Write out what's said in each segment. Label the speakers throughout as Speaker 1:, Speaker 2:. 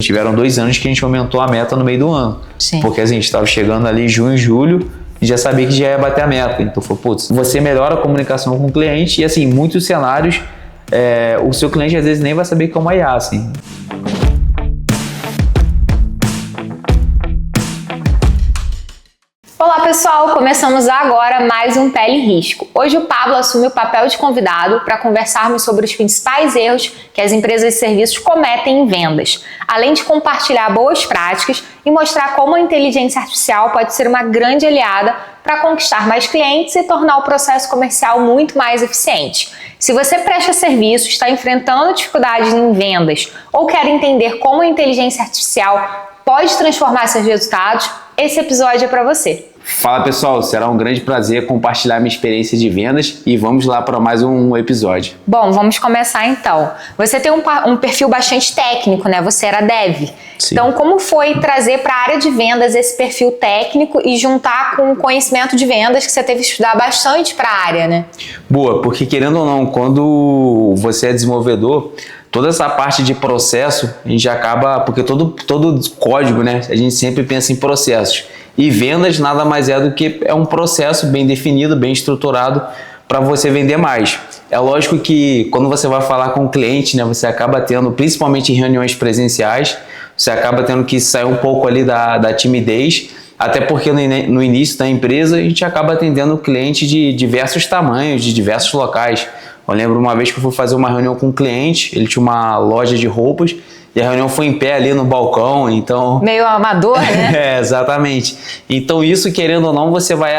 Speaker 1: tiveram 2 anos que a gente aumentou a meta no meio do ano.
Speaker 2: Sim.
Speaker 1: Porque a gente estava chegando ali em junho, julho, e já sabia que já ia bater a meta. Então, foi, putz, você melhora a comunicação com o cliente e, assim, em muitos cenários, o seu cliente às vezes nem vai saber que é uma IA, assim.
Speaker 2: Olá pessoal, começamos agora mais um Pele em Risco. Hoje o Pablo assume o papel de convidado para conversarmos sobre os principais erros que as empresas de serviços cometem em vendas, além de compartilhar boas práticas e mostrar como a inteligência artificial pode ser uma grande aliada para conquistar mais clientes e tornar o processo comercial muito mais eficiente. Se você presta serviço, está enfrentando dificuldades em vendas ou quer entender como a inteligência artificial pode transformar seus resultados, esse episódio é para você.
Speaker 1: Fala pessoal, será um grande prazer compartilhar minha experiência de vendas e vamos lá para mais um episódio.
Speaker 2: Bom, vamos começar então. Você tem um perfil bastante técnico, né? Você era dev.
Speaker 1: Sim.
Speaker 2: Então, como foi trazer para a área de vendas esse perfil técnico e juntar com o conhecimento de vendas que você teve que estudar bastante para a área, né?
Speaker 1: Boa, porque querendo ou não, quando você é desenvolvedor, toda essa parte de processo, a gente acaba, porque todo código, né? A gente sempre pensa em processos. E vendas nada mais é do que um processo bem definido, bem estruturado para você vender mais. É lógico que quando você vai falar com o cliente, né, você acaba tendo, principalmente em reuniões presenciais, você acaba tendo que sair um pouco ali da timidez, até porque no início da empresa a gente acaba atendendo cliente de diversos tamanhos, de diversos locais. Eu lembro uma vez que eu fui fazer uma reunião com um cliente, ele tinha uma loja de roupas, e a reunião foi em pé ali no balcão, então...
Speaker 2: Meio amador, né?
Speaker 1: Exatamente. Então isso, querendo ou não, você vai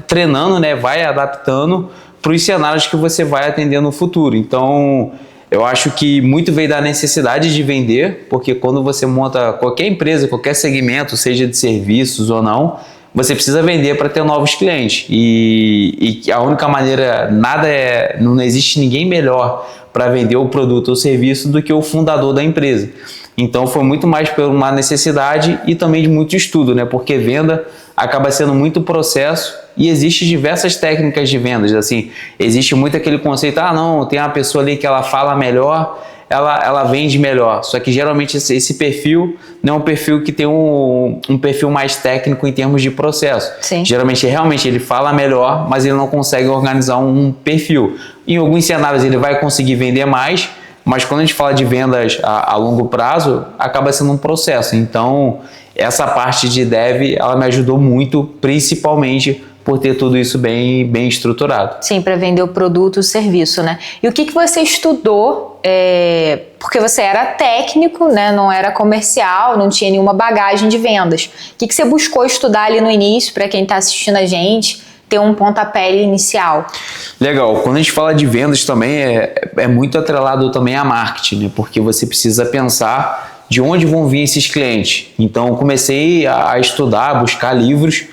Speaker 1: treinando, né? Vai adaptando para os cenários que você vai atender no futuro. Então, eu acho que muito veio da necessidade de vender, porque quando você monta qualquer empresa, qualquer segmento, seja de serviços ou não, você precisa vender para ter novos clientes. E a única maneira, não existe ninguém melhor para vender o produto ou serviço do que o fundador da empresa. Então foi muito mais por uma necessidade e também de muito estudo, né? Porque venda acaba sendo muito processo e existem diversas técnicas de vendas. Assim, existe muito aquele conceito, não, tem uma pessoa ali que ela fala melhor, ela vende melhor. Só que geralmente esse perfil não é um perfil que tem um perfil mais técnico em termos de processo.
Speaker 2: Sim.
Speaker 1: Geralmente, realmente, ele fala melhor, mas ele não consegue organizar um perfil. Em alguns cenários ele vai conseguir vender mais, mas quando a gente fala de vendas a longo prazo, acaba sendo um processo. Então, essa parte de dev, ela me ajudou muito, principalmente por ter tudo isso bem estruturado.
Speaker 2: Sim, para vender o produto, o serviço, né? E o que você estudou? Porque você era técnico, né? Não era comercial, não tinha nenhuma bagagem de vendas. O que você buscou estudar ali no início, para quem está assistindo a gente, ter um pontapé inicial?
Speaker 1: Legal, quando a gente fala de vendas também, é muito atrelado também a marketing, né? Porque você precisa pensar de onde vão vir esses clientes. Então, eu comecei a estudar, a buscar livros,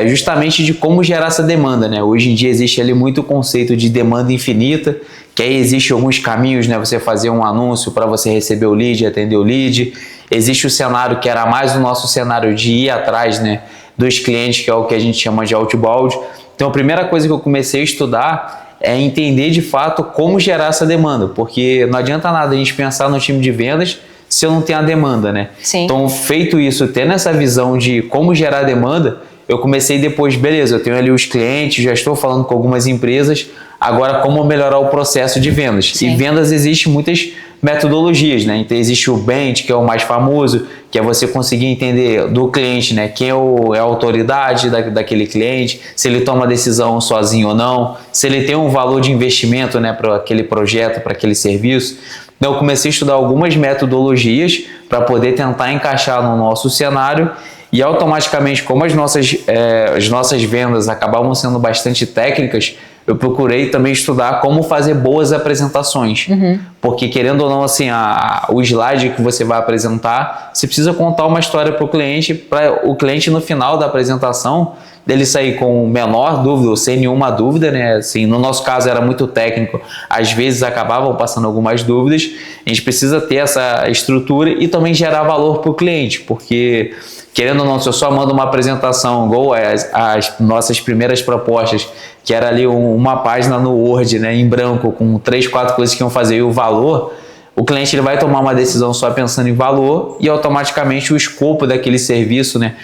Speaker 1: justamente de como gerar essa demanda, né? Hoje em dia existe ali muito conceito de demanda infinita, que aí existe alguns caminhos, né? Você fazer um anúncio para você receber o lead, atender o lead. Existe o cenário que era mais o nosso cenário de ir atrás, né, dos clientes, que é o que a gente chama de outbound. Então a primeira coisa que eu comecei a estudar é entender de fato como gerar essa demanda, porque não adianta nada a gente pensar no time de vendas se eu não tenho a demanda, né?
Speaker 2: Sim.
Speaker 1: Então, feito isso, tendo essa visão de como gerar demanda, eu comecei depois, beleza, eu tenho ali os clientes, já estou falando com algumas empresas, agora como melhorar o processo de vendas.
Speaker 2: Sim.
Speaker 1: E vendas existem muitas metodologias, né? Então existe o Bent, que é o mais famoso, que é você conseguir entender do cliente, né? Quem é a autoridade daquele cliente, se ele toma decisão sozinho ou não, se ele tem um valor de investimento, né, para aquele projeto, para aquele serviço. Então eu comecei a estudar algumas metodologias para poder tentar encaixar no nosso cenário. E automaticamente, como as nossas vendas acabavam sendo bastante técnicas, eu procurei também estudar como fazer boas apresentações. Porque, querendo ou não, assim, o slide que você vai apresentar, você precisa contar uma história para o cliente no final da apresentação, dele sair com menor dúvida ou sem nenhuma dúvida, né? Assim, no nosso caso era muito técnico, às vezes acabavam passando algumas dúvidas. A gente precisa ter essa estrutura e também gerar valor para o cliente, porque, querendo ou não, se eu só mando uma apresentação igual as nossas primeiras propostas, que era ali uma página no Word, né, em branco, com 3, 4 coisas que iam fazer e o valor, o cliente ele vai tomar uma decisão só pensando em valor e automaticamente o escopo daquele serviço, né,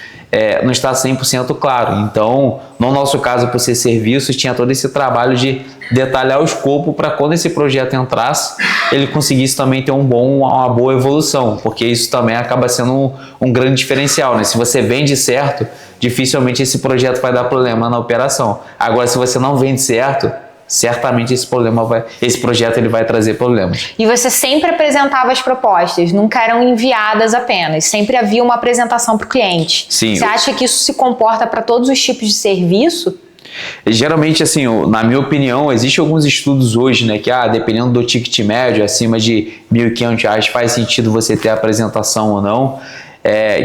Speaker 1: não está 100% claro. Então, no nosso caso, por ser serviço, tinha todo esse trabalho de detalhar o escopo para quando esse projeto entrasse, ele conseguisse também ter uma boa evolução, porque isso também acaba sendo um grande diferencial, né? Se você vende certo, dificilmente esse projeto vai dar problema na operação. Agora, se você não vende certo, certamente esse projeto ele vai trazer problemas.
Speaker 2: E você sempre apresentava as propostas, nunca eram enviadas apenas, sempre havia uma apresentação para o cliente.
Speaker 1: Sim.
Speaker 2: Você acha que isso se comporta para todos os tipos de serviço?
Speaker 1: Geralmente, assim, na minha opinião, existem alguns estudos hoje, né, que dependendo do ticket médio, acima de R$ 1.500, faz sentido você ter a apresentação ou não.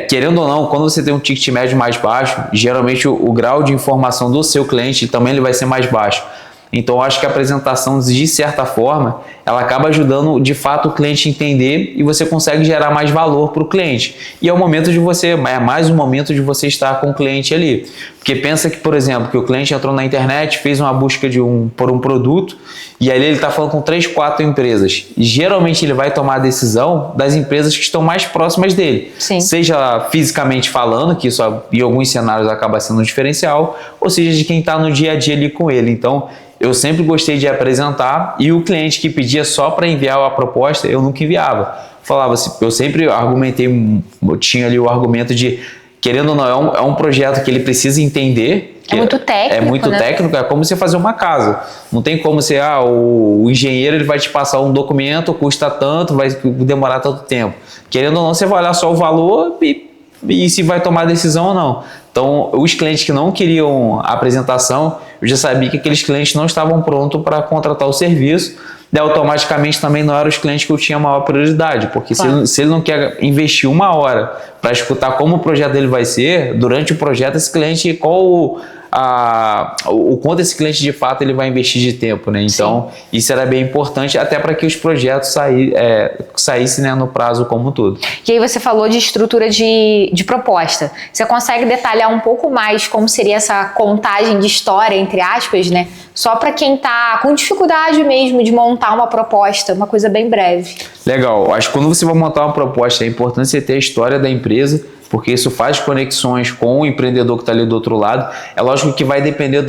Speaker 1: Querendo ou não, quando você tem um ticket médio mais baixo, geralmente o grau de informação do seu cliente também ele vai ser mais baixo. Então, eu acho que a apresentação, de certa forma, ela acaba ajudando, de fato, o cliente a entender e você consegue gerar mais valor para o cliente. E é mais um momento de você estar com o cliente ali. Porque pensa que, por exemplo, que o cliente entrou na internet, fez uma busca por um produto e aí ele está falando com 3, 4 empresas. E geralmente ele vai tomar a decisão das empresas que estão mais próximas dele.
Speaker 2: Sim.
Speaker 1: Seja fisicamente falando, que isso em alguns cenários acaba sendo um diferencial, ou seja de quem está no dia a dia ali com ele. Então, eu sempre gostei de apresentar e o cliente que pedia só para enviar a proposta, eu nunca enviava. Eu sempre argumentei, eu tinha ali o argumento de, querendo ou não, é um projeto que ele precisa entender.
Speaker 2: É muito técnico,
Speaker 1: É muito técnico, é como você fazer uma casa. Não tem como você, o engenheiro ele vai te passar um documento, custa tanto, vai demorar tanto tempo. Querendo ou não, você vai olhar só o valor e se vai tomar decisão ou não. Então, os clientes que não queriam a apresentação, eu já sabia que aqueles clientes não estavam prontos para contratar o serviço, e automaticamente também não eram os clientes que eu tinha maior prioridade, porque claro, se ele não quer investir 1 hora para escutar como o projeto dele vai ser, durante o projeto esse cliente, o quanto esse cliente de fato ele vai investir de tempo, né? Então, sim, isso era bem importante até para que os projetos saíssem, né, no prazo como um todo.
Speaker 2: E aí você falou de estrutura de proposta. Você consegue detalhar um pouco mais como seria essa contagem de história, entre aspas, né? Só para quem está com dificuldade mesmo de montar uma proposta, uma coisa bem breve. Legal.
Speaker 1: Acho que quando você vai montar uma proposta, é importante você ter a história da empresa, porque isso faz conexões com o empreendedor que está ali do outro lado. É lógico que vai depender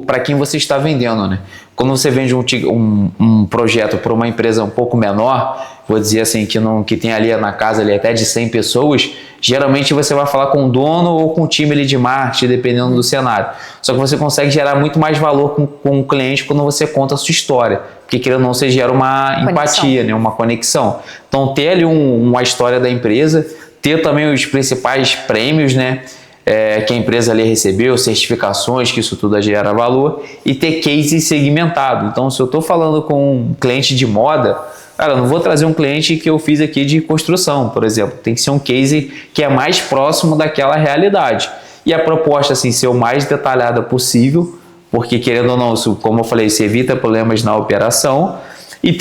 Speaker 1: para quem você está vendendo, né? Quando você vende um projeto para uma empresa um pouco menor, vou dizer assim, que tem ali na casa ali até de 100 pessoas, geralmente você vai falar com o dono ou com o time ali de marketing, dependendo do cenário. Só que você consegue gerar muito mais valor com o cliente quando você conta a sua história, porque querendo ou não, você gera uma empatia, né? Uma conexão. Então, ter ali uma história da empresa, ter também os principais prêmios, né, que a empresa ali recebeu, certificações, que isso tudo gera valor, e ter case segmentado. Então, se eu estou falando com um cliente de moda, cara, eu não vou trazer um cliente que eu fiz aqui de construção, por exemplo. Tem que ser um case que é mais próximo daquela realidade. E a proposta, assim, ser o mais detalhada possível, porque querendo ou não, como eu falei, você evita problemas na operação, e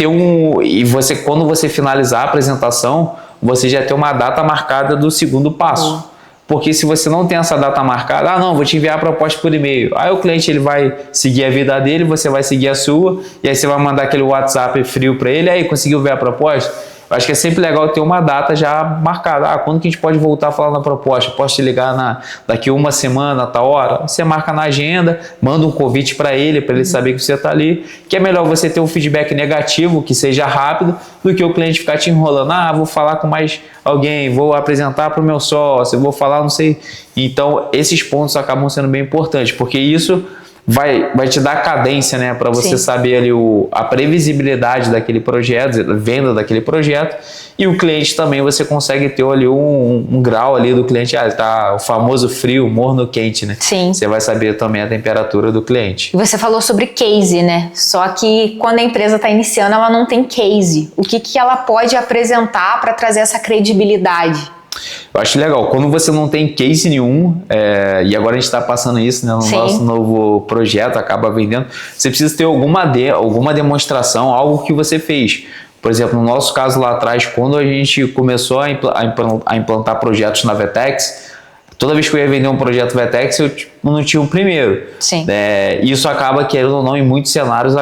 Speaker 1: quando você finalizar a apresentação, você já tem uma data marcada do segundo passo. Porque se você não tem essa data marcada, não, vou te enviar a proposta por e-mail. Aí o cliente ele vai seguir a vida dele, você vai seguir a sua, e aí você vai mandar aquele WhatsApp frio para ele, aí conseguiu ver a proposta? Eu acho que é sempre legal ter uma data já marcada. Quando que a gente pode voltar a falar na proposta? Posso te ligar daqui 1 semana, tal hora? Você marca na agenda, manda um convite para ele saber que você está ali, que é melhor você ter um feedback negativo, que seja rápido, do que o cliente ficar te enrolando. Vou falar com mais alguém, vou apresentar para o meu sócio, vou falar, não sei. Então, esses pontos acabam sendo bem importantes, porque isso vai te dar cadência, né, para você saber ali a previsibilidade daquele projeto, a venda daquele projeto, e o cliente também você consegue ter ali um grau ali do cliente, tá o famoso frio, morno, quente, né?
Speaker 2: Sim.
Speaker 1: Você vai saber também a temperatura do cliente.
Speaker 2: E você falou sobre case, né? Só que quando a empresa está iniciando, ela não tem case. O que ela pode apresentar para trazer essa credibilidade?
Speaker 1: Eu acho legal, quando você não tem case nenhum, e agora a gente está passando isso, né, no nosso novo projeto, acaba vendendo, você precisa ter alguma demonstração, algo que você fez. Por exemplo, no nosso caso lá atrás, quando a gente começou a implantar projetos na Vetex, Toda vez que eu ia vender um projeto Vetex, eu não tinha o primeiro.
Speaker 2: Sim.
Speaker 1: Isso acaba, querendo ou não, em muitos cenários,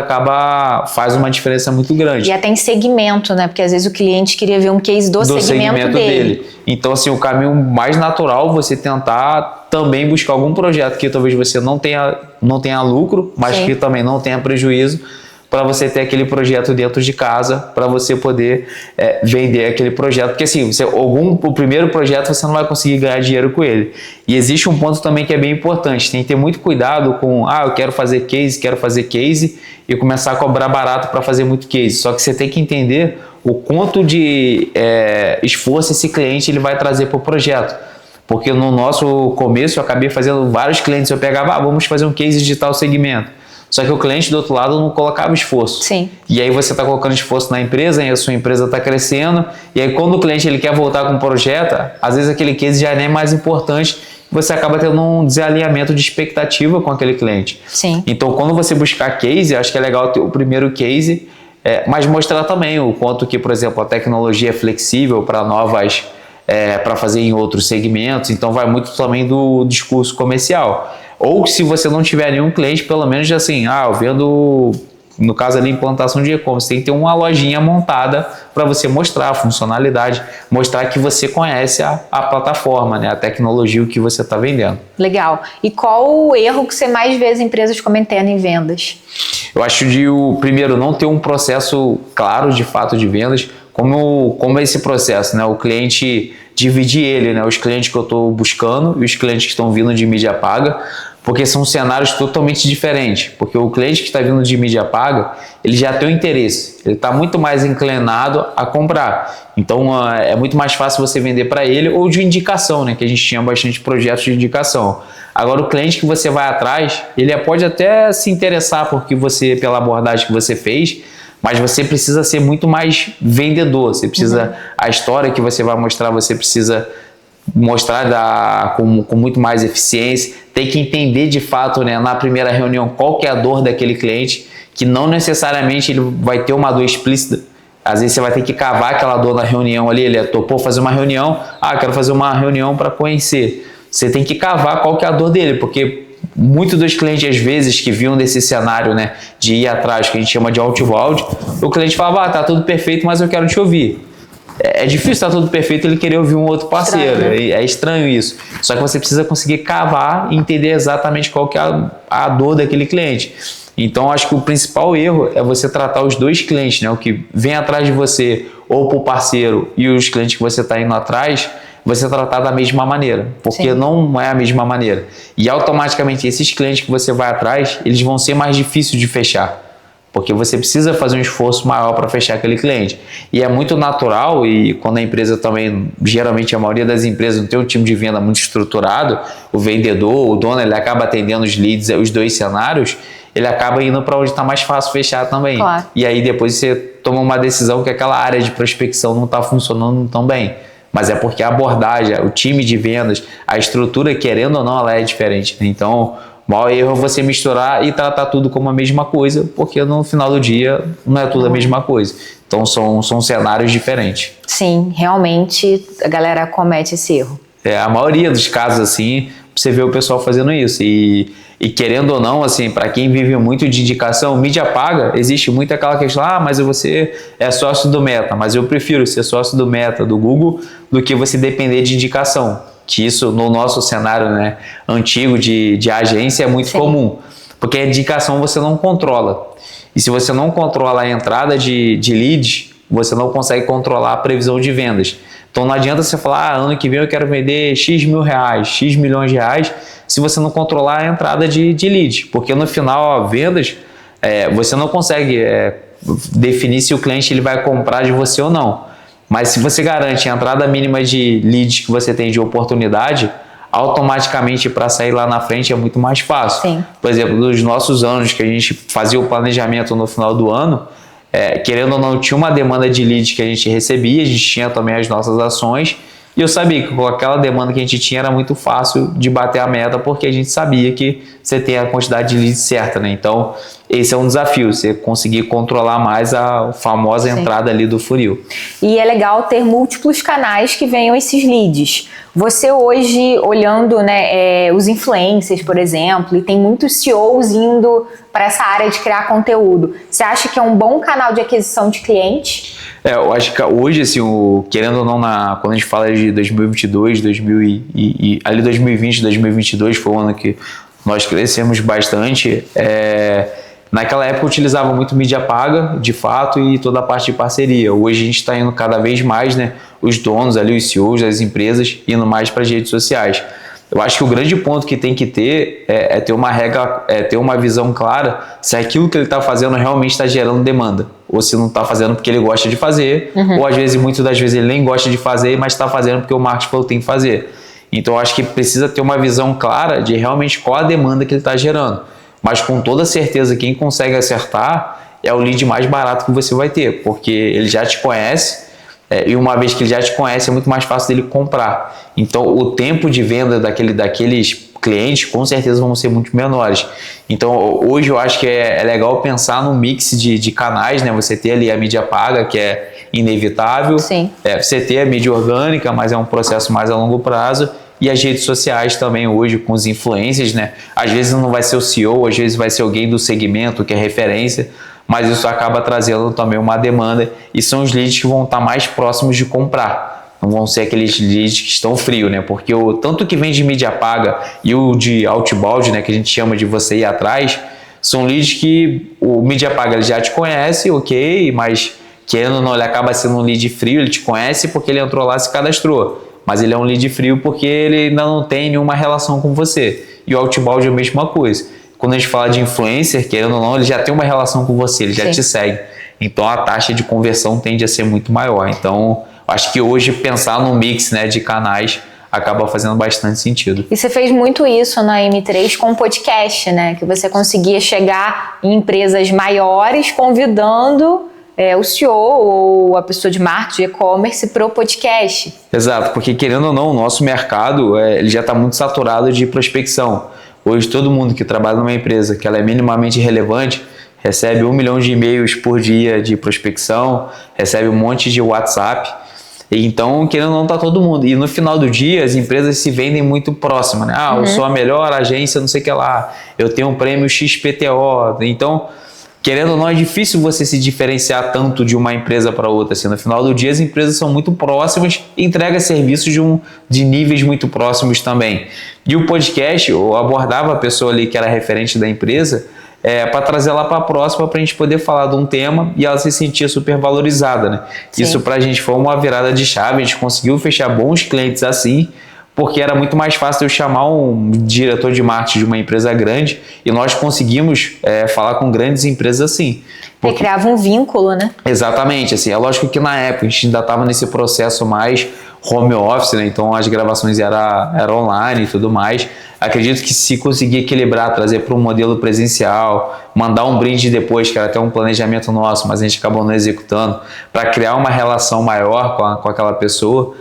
Speaker 1: faz uma diferença muito grande.
Speaker 2: E até em segmento, né? Porque às vezes o cliente queria ver um case do segmento dele.
Speaker 1: Então, assim, o caminho mais natural é você tentar também buscar algum projeto que talvez você não tenha lucro, mas que também não tenha prejuízo, para você ter aquele projeto dentro de casa, para você poder vender aquele projeto. Porque assim, o primeiro projeto você não vai conseguir ganhar dinheiro com ele. E existe um ponto também que é bem importante, tem que ter muito cuidado com, eu quero fazer case, e começar a cobrar barato para fazer muito case. Só que você tem que entender o quanto de esforço esse cliente ele vai trazer para o projeto. Porque no nosso começo eu acabei fazendo vários clientes, eu pegava, vamos fazer um case de tal segmento. Só que o cliente do outro lado não colocava esforço.
Speaker 2: Sim.
Speaker 1: E aí você está colocando esforço na empresa, e a sua empresa está crescendo, e aí quando o cliente ele quer voltar com um projeto, às vezes aquele case já nem é mais importante, você acaba tendo um desalinhamento de expectativa com aquele cliente.
Speaker 2: Sim.
Speaker 1: Então, quando você buscar case, acho que é legal ter o primeiro case, mas mostrar também o quanto que, por exemplo, a tecnologia é flexível para novas, para fazer em outros segmentos, então vai muito também do discurso comercial. Ou se você não tiver nenhum cliente, pelo menos assim, eu vendo, no caso ali, implantação de e-commerce, tem que ter uma lojinha montada para você mostrar a funcionalidade, mostrar que você conhece a plataforma, né, a tecnologia, o que você está vendendo.
Speaker 2: Legal. E qual o erro que você mais vê as empresas cometendo em vendas?
Speaker 1: Eu acho primeiro, não ter um processo claro de fato de vendas, como é esse processo, né? O cliente, dividir ele, né? Os clientes que eu estou buscando e os clientes que estão vindo de mídia paga, porque são cenários totalmente diferentes. Porque o cliente que está vindo de mídia paga, ele já tem o interesse, ele está muito mais inclinado a comprar. Então é muito mais fácil você vender para ele, ou de indicação, né? Que a gente tinha bastante projetos de indicação. Agora o cliente que você vai atrás, ele pode até se interessar pela abordagem que você fez, mas você precisa ser muito mais vendedor. Você precisa, a história que você vai mostrar, você precisa mostrar com muito mais eficiência. Tem que entender de fato, né, na primeira reunião, qual que é a dor daquele cliente, que não necessariamente ele vai ter uma dor explícita. Às vezes você vai ter que cavar aquela dor na reunião ali, ele topou fazer uma reunião, quero fazer uma reunião para conhecer. Você tem que cavar qual que é a dor dele, porque muitos dos clientes, às vezes, que vinham desse cenário, né, de ir atrás, que a gente chama de outbound, o cliente falava, tá tudo perfeito, mas eu quero te ouvir. É difícil estar tudo perfeito ele querer ouvir um outro parceiro, é estranho isso. Só que você precisa conseguir cavar e entender exatamente qual que é a dor daquele cliente. Então, acho que o principal erro é você tratar os dois clientes, né, o que vem atrás de você, ou para o parceiro, e os clientes que você está indo atrás, você tratar da mesma maneira, porque não é a mesma maneira. E automaticamente esses clientes que você vai atrás, eles vão ser mais difíceis de fechar, porque você precisa fazer um esforço maior para fechar aquele cliente. E é muito natural, e quando a empresa também, geralmente a maioria das empresas não tem um time de venda muito estruturado, o vendedor, o dono, ele acaba atendendo os leads, os dois cenários, ele acaba indo para onde está mais fácil fechar também.
Speaker 2: Claro.
Speaker 1: E aí depois você toma uma decisão que aquela área de prospecção não está funcionando tão bem. Mas é porque a abordagem, o time de vendas, a estrutura, querendo ou não, ela é diferente. Então, o maior erro é você misturar e tratar tudo como a mesma coisa, porque no final do dia não é tudo a mesma coisa. Então, são cenários diferentes.
Speaker 2: Sim, realmente a galera comete esse erro.
Speaker 1: A maioria dos casos, assim, você vê o pessoal fazendo isso. E querendo ou não, assim, para quem vive muito de indicação, mídia paga, existe muito aquela questão, mas você é sócio do Meta, mas eu prefiro ser sócio do Meta, do Google, do que você depender de indicação. Que isso, no nosso cenário, né, antigo de agência, é muito comum. Porque a indicação você não controla. E se você não controla a entrada de leads, você não consegue controlar a previsão de vendas. Então não adianta você falar, ano que vem eu quero vender X mil reais, X milhões de reais, se você não controlar a entrada de lead. Porque no final, vendas, você não consegue definir se o cliente ele vai comprar de você ou não. Mas se você garante a entrada mínima de leads que você tem de oportunidade, automaticamente para sair lá na frente é muito mais fácil.
Speaker 2: Sim.
Speaker 1: Por exemplo, nos nossos anos que a gente fazia o planejamento no final do ano, querendo ou não, tinha uma demanda de leads que a gente recebia, a gente tinha também as nossas ações, e eu sabia que com aquela demanda que a gente tinha era muito fácil de bater a meta, porque a gente sabia que você tem a quantidade de leads certa, né? Então, esse é um desafio, você conseguir controlar mais a famosa entrada ali do funil.
Speaker 2: E é legal ter múltiplos canais que venham esses leads. Você hoje, olhando, né, os influencers, por exemplo, e tem muitos CEOs indo para essa área de criar conteúdo. Você acha que é um bom canal de aquisição de clientes?
Speaker 1: Eu acho que hoje, assim, querendo ou não, quando a gente fala de 2022, ali 2020, 2022 foi o ano que nós crescemos bastante. Naquela época eu utilizava muito mídia paga, de fato, e toda a parte de parceria. Hoje a gente está indo cada vez mais, né, os donos ali, os CEOs das empresas, indo mais para as redes sociais. Eu acho que o grande ponto que tem que ter é ter uma regra, ter uma visão clara se aquilo que ele está fazendo realmente está gerando demanda, ou se não está fazendo porque ele gosta de fazer, ou às vezes, muitas das vezes, ele nem gosta de fazer, mas está fazendo porque o marketing falou que tem que fazer. Então eu acho que precisa ter uma visão clara de realmente qual a demanda que ele está gerando. Mas com toda certeza, quem consegue acertar é o lead mais barato que você vai ter, porque ele já te conhece, e uma vez que ele já te conhece, é muito mais fácil dele comprar. Então, o tempo de venda daqueles clientes, com certeza, vão ser muito menores. Então, hoje eu acho que é legal pensar no mix de canais, né? Você ter ali a mídia paga, que é inevitável.
Speaker 2: Sim.
Speaker 1: Você ter a mídia orgânica, mas é um processo mais a longo prazo. E as redes sociais também hoje com os influencers, né? Às vezes não vai ser o CEO, às vezes vai ser alguém do segmento que é referência, mas isso acaba trazendo também uma demanda e são os leads que vão estar mais próximos de comprar. Não vão ser aqueles leads que estão frios, né? Porque tanto que vem de mídia paga e o de outbound, né, que a gente chama de você ir atrás, são leads que o mídia paga ele já te conhece, ok, mas querendo ou não, ele acaba sendo um lead frio, ele te conhece porque ele entrou lá e se cadastrou. Mas ele é um lead frio porque ele ainda não tem nenhuma relação com você. E o outbound é a mesma coisa. Quando a gente fala de influencer, querendo ou não, ele já tem uma relação com você, ele já te segue. Então a taxa de conversão tende a ser muito maior. Então acho que hoje pensar no mix, né, de canais acaba fazendo bastante sentido.
Speaker 2: E você fez muito isso na M3 com o podcast, né? Que você conseguia chegar em empresas maiores convidando o CEO ou a pessoa de marketing, e-commerce para o podcast.
Speaker 1: Exato, porque querendo ou não, o nosso mercado ele já está muito saturado de prospecção. Hoje todo mundo que trabalha numa empresa que ela é minimamente relevante recebe 1 milhão de e-mails por dia de prospecção, recebe um monte de WhatsApp. Então, querendo ou não, está todo mundo. E no final do dia, as empresas se vendem muito próximas, né? Eu sou a melhor agência, não sei o que lá. Eu tenho um prêmio XPTO. Então, querendo ou não, é difícil você se diferenciar tanto de uma empresa para outra. Assim, no final do dia, as empresas são muito próximas e entregam serviços de níveis muito próximos também. E o podcast, eu abordava a pessoa ali que era referente da empresa para trazer ela para a próxima, para a gente poder falar de um tema e ela se sentia super valorizada, né? Isso para a gente foi uma virada de chave, a gente conseguiu fechar bons clientes assim, porque era muito mais fácil eu chamar um diretor de marketing de uma empresa grande e nós conseguimos falar com grandes empresas assim.
Speaker 2: Porque criava um vínculo, né?
Speaker 1: Exatamente, assim, é lógico que na época a gente ainda estava nesse processo mais home office, né? Então as gravações eram online e tudo mais. Acredito que se conseguir equilibrar, trazer para um modelo presencial, mandar um brinde depois, que era até um planejamento nosso, mas a gente acabou não executando, para criar uma relação maior com aquela pessoa.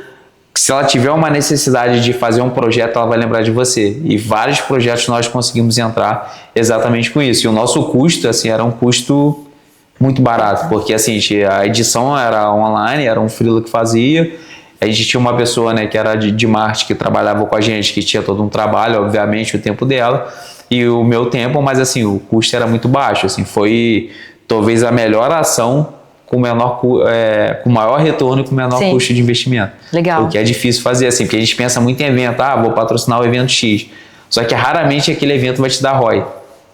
Speaker 1: Se ela tiver uma necessidade de fazer um projeto, ela vai lembrar de você. E vários projetos nós conseguimos entrar exatamente com isso. E o nosso custo, assim, era um custo muito barato, porque assim, a edição era online, era um freela que fazia. A gente tinha uma pessoa, né, que era de marketing, que trabalhava com a gente, que tinha todo um trabalho, obviamente, o tempo dela e o meu tempo, mas assim, o custo era muito baixo. Assim, foi talvez a melhor ação com maior retorno e com menor custo de investimento.
Speaker 2: Legal.
Speaker 1: O que é difícil fazer, assim, porque a gente pensa muito em evento, vou patrocinar o evento X. Só que raramente aquele evento vai te dar ROI.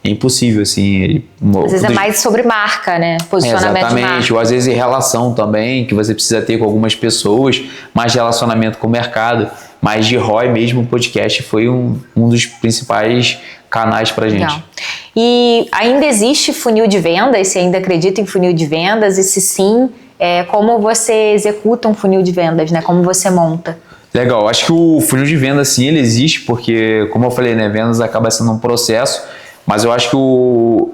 Speaker 1: É impossível, assim.
Speaker 2: Às vezes é mais sobre marca, né? Posicionamento
Speaker 1: exatamente,
Speaker 2: de marca.
Speaker 1: ou às vezes relação também, que você precisa ter com algumas pessoas, mais relacionamento com o mercado, mais de ROI mesmo. O podcast foi um dos principais canais pra gente.
Speaker 2: Legal. E ainda existe funil de vendas? Você ainda acredita em funil de vendas? E se sim, como você executa um funil de vendas, né? Como você monta?
Speaker 1: Legal, acho que o funil de vendas sim, ele existe, porque, como eu falei, né, vendas acaba sendo um processo, mas eu acho que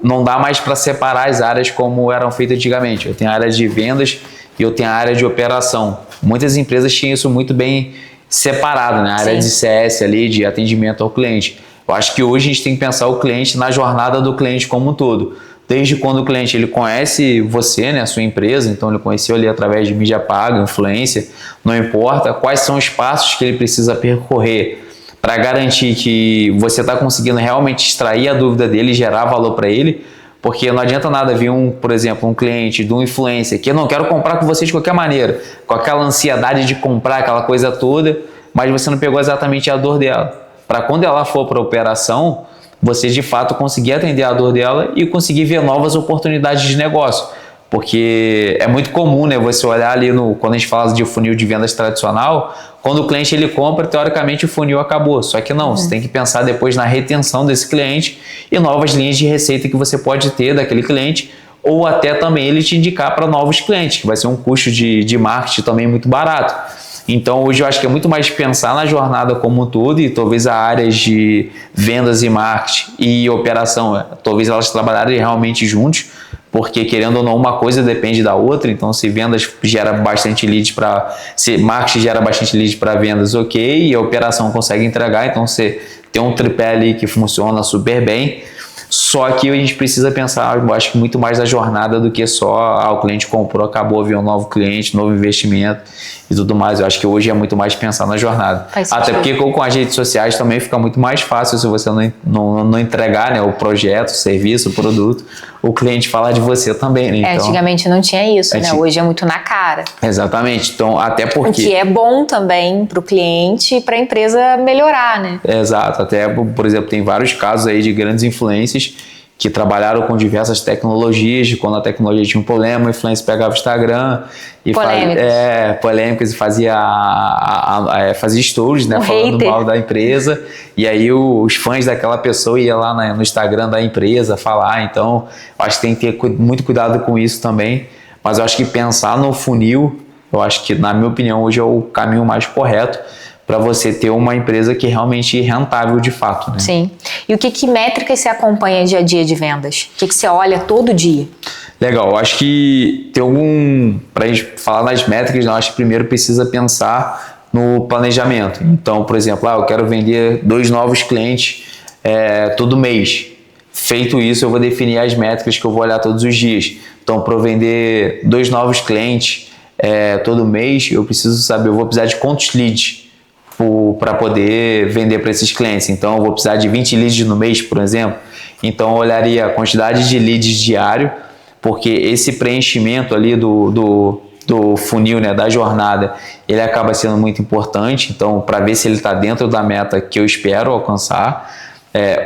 Speaker 1: não dá mais para separar as áreas como eram feitas antigamente. Eu tenho a área de vendas e eu tenho a área de operação. Muitas empresas tinham isso muito bem separado, né? A área de CS ali, de atendimento ao cliente. Eu acho que hoje a gente tem que pensar o cliente na jornada do cliente como um todo. desde quando o cliente ele conhece você, né, a sua empresa, então ele conheceu ali através de mídia paga, influência, não importa quais são os passos que ele precisa percorrer para garantir que você está conseguindo realmente extrair a dúvida dele e gerar valor para ele, porque não adianta nada vir por exemplo, um cliente de um influencer que eu não quero comprar com você de qualquer maneira, com aquela ansiedade de comprar aquela coisa toda, mas você não pegou exatamente a dor dela. Para quando ela for para a operação, você de fato conseguir atender a dor dela e conseguir ver novas oportunidades de negócio. Porque é muito comum, né, você olhar ali quando a gente fala de funil de vendas tradicional, quando o cliente ele compra, teoricamente o funil acabou. Só que não, você tem que pensar depois na retenção desse cliente e novas linhas de receita que você pode ter daquele cliente, ou até também ele te indicar para novos clientes, que vai ser um custo de marketing também muito barato. Então hoje eu acho que é muito mais pensar na jornada como um todo e talvez as áreas de vendas e marketing e operação, talvez elas trabalharem realmente juntos, porque querendo ou não uma coisa depende da outra. Então se vendas gera bastante leads se marketing gera bastante leads para vendas, ok, e a operação consegue entregar, então você tem um tripé ali que funciona super bem. Só que a gente precisa pensar, eu acho que muito mais da jornada do que só o cliente comprou, acabou, veio um novo cliente, novo investimento e tudo mais. Eu acho que hoje é muito mais pensar na jornada. Até porque com as redes sociais também fica muito mais fácil se você não entregar, né, o projeto, o serviço, o produto, o cliente falar de você também, né? Então,
Speaker 2: antigamente não tinha isso, né? Hoje é muito na cara.
Speaker 1: Exatamente. Então, até porque...
Speaker 2: O que é bom também para o cliente e para a empresa melhorar, né?
Speaker 1: Exato. Até, por exemplo, tem vários casos aí de grandes influências que trabalharam com diversas tecnologias, de quando a tecnologia tinha um problema, o influencer pegava o Instagram e polêmicas e fazia stories, né, falando mal da empresa, e aí os fãs daquela pessoa iam lá no Instagram da empresa falar. Então acho que tem que ter muito cuidado com isso também, mas eu acho que pensar no funil, eu acho que, na minha opinião, hoje é o caminho mais correto para você ter uma empresa que é realmente rentável de fato, né?
Speaker 2: Sim. E o que métricas você acompanha dia a dia de vendas? O que você olha todo dia?
Speaker 1: Legal, eu acho que para a gente falar nas métricas, eu acho que primeiro precisa pensar no planejamento. Então, por exemplo, eu quero vender 2 novos clientes todo mês. Feito isso, eu vou definir as métricas que eu vou olhar todos os dias. Então, para eu vender 2 novos clientes todo mês, eu preciso saber, eu vou precisar de quantos leads para poder vender para esses clientes. Então, eu vou precisar de 20 leads no mês, por exemplo. Então, eu olharia a quantidade de leads diário, porque esse preenchimento ali do funil, né, da jornada, ele acaba sendo muito importante. Então, para ver se ele está dentro da meta que eu espero alcançar.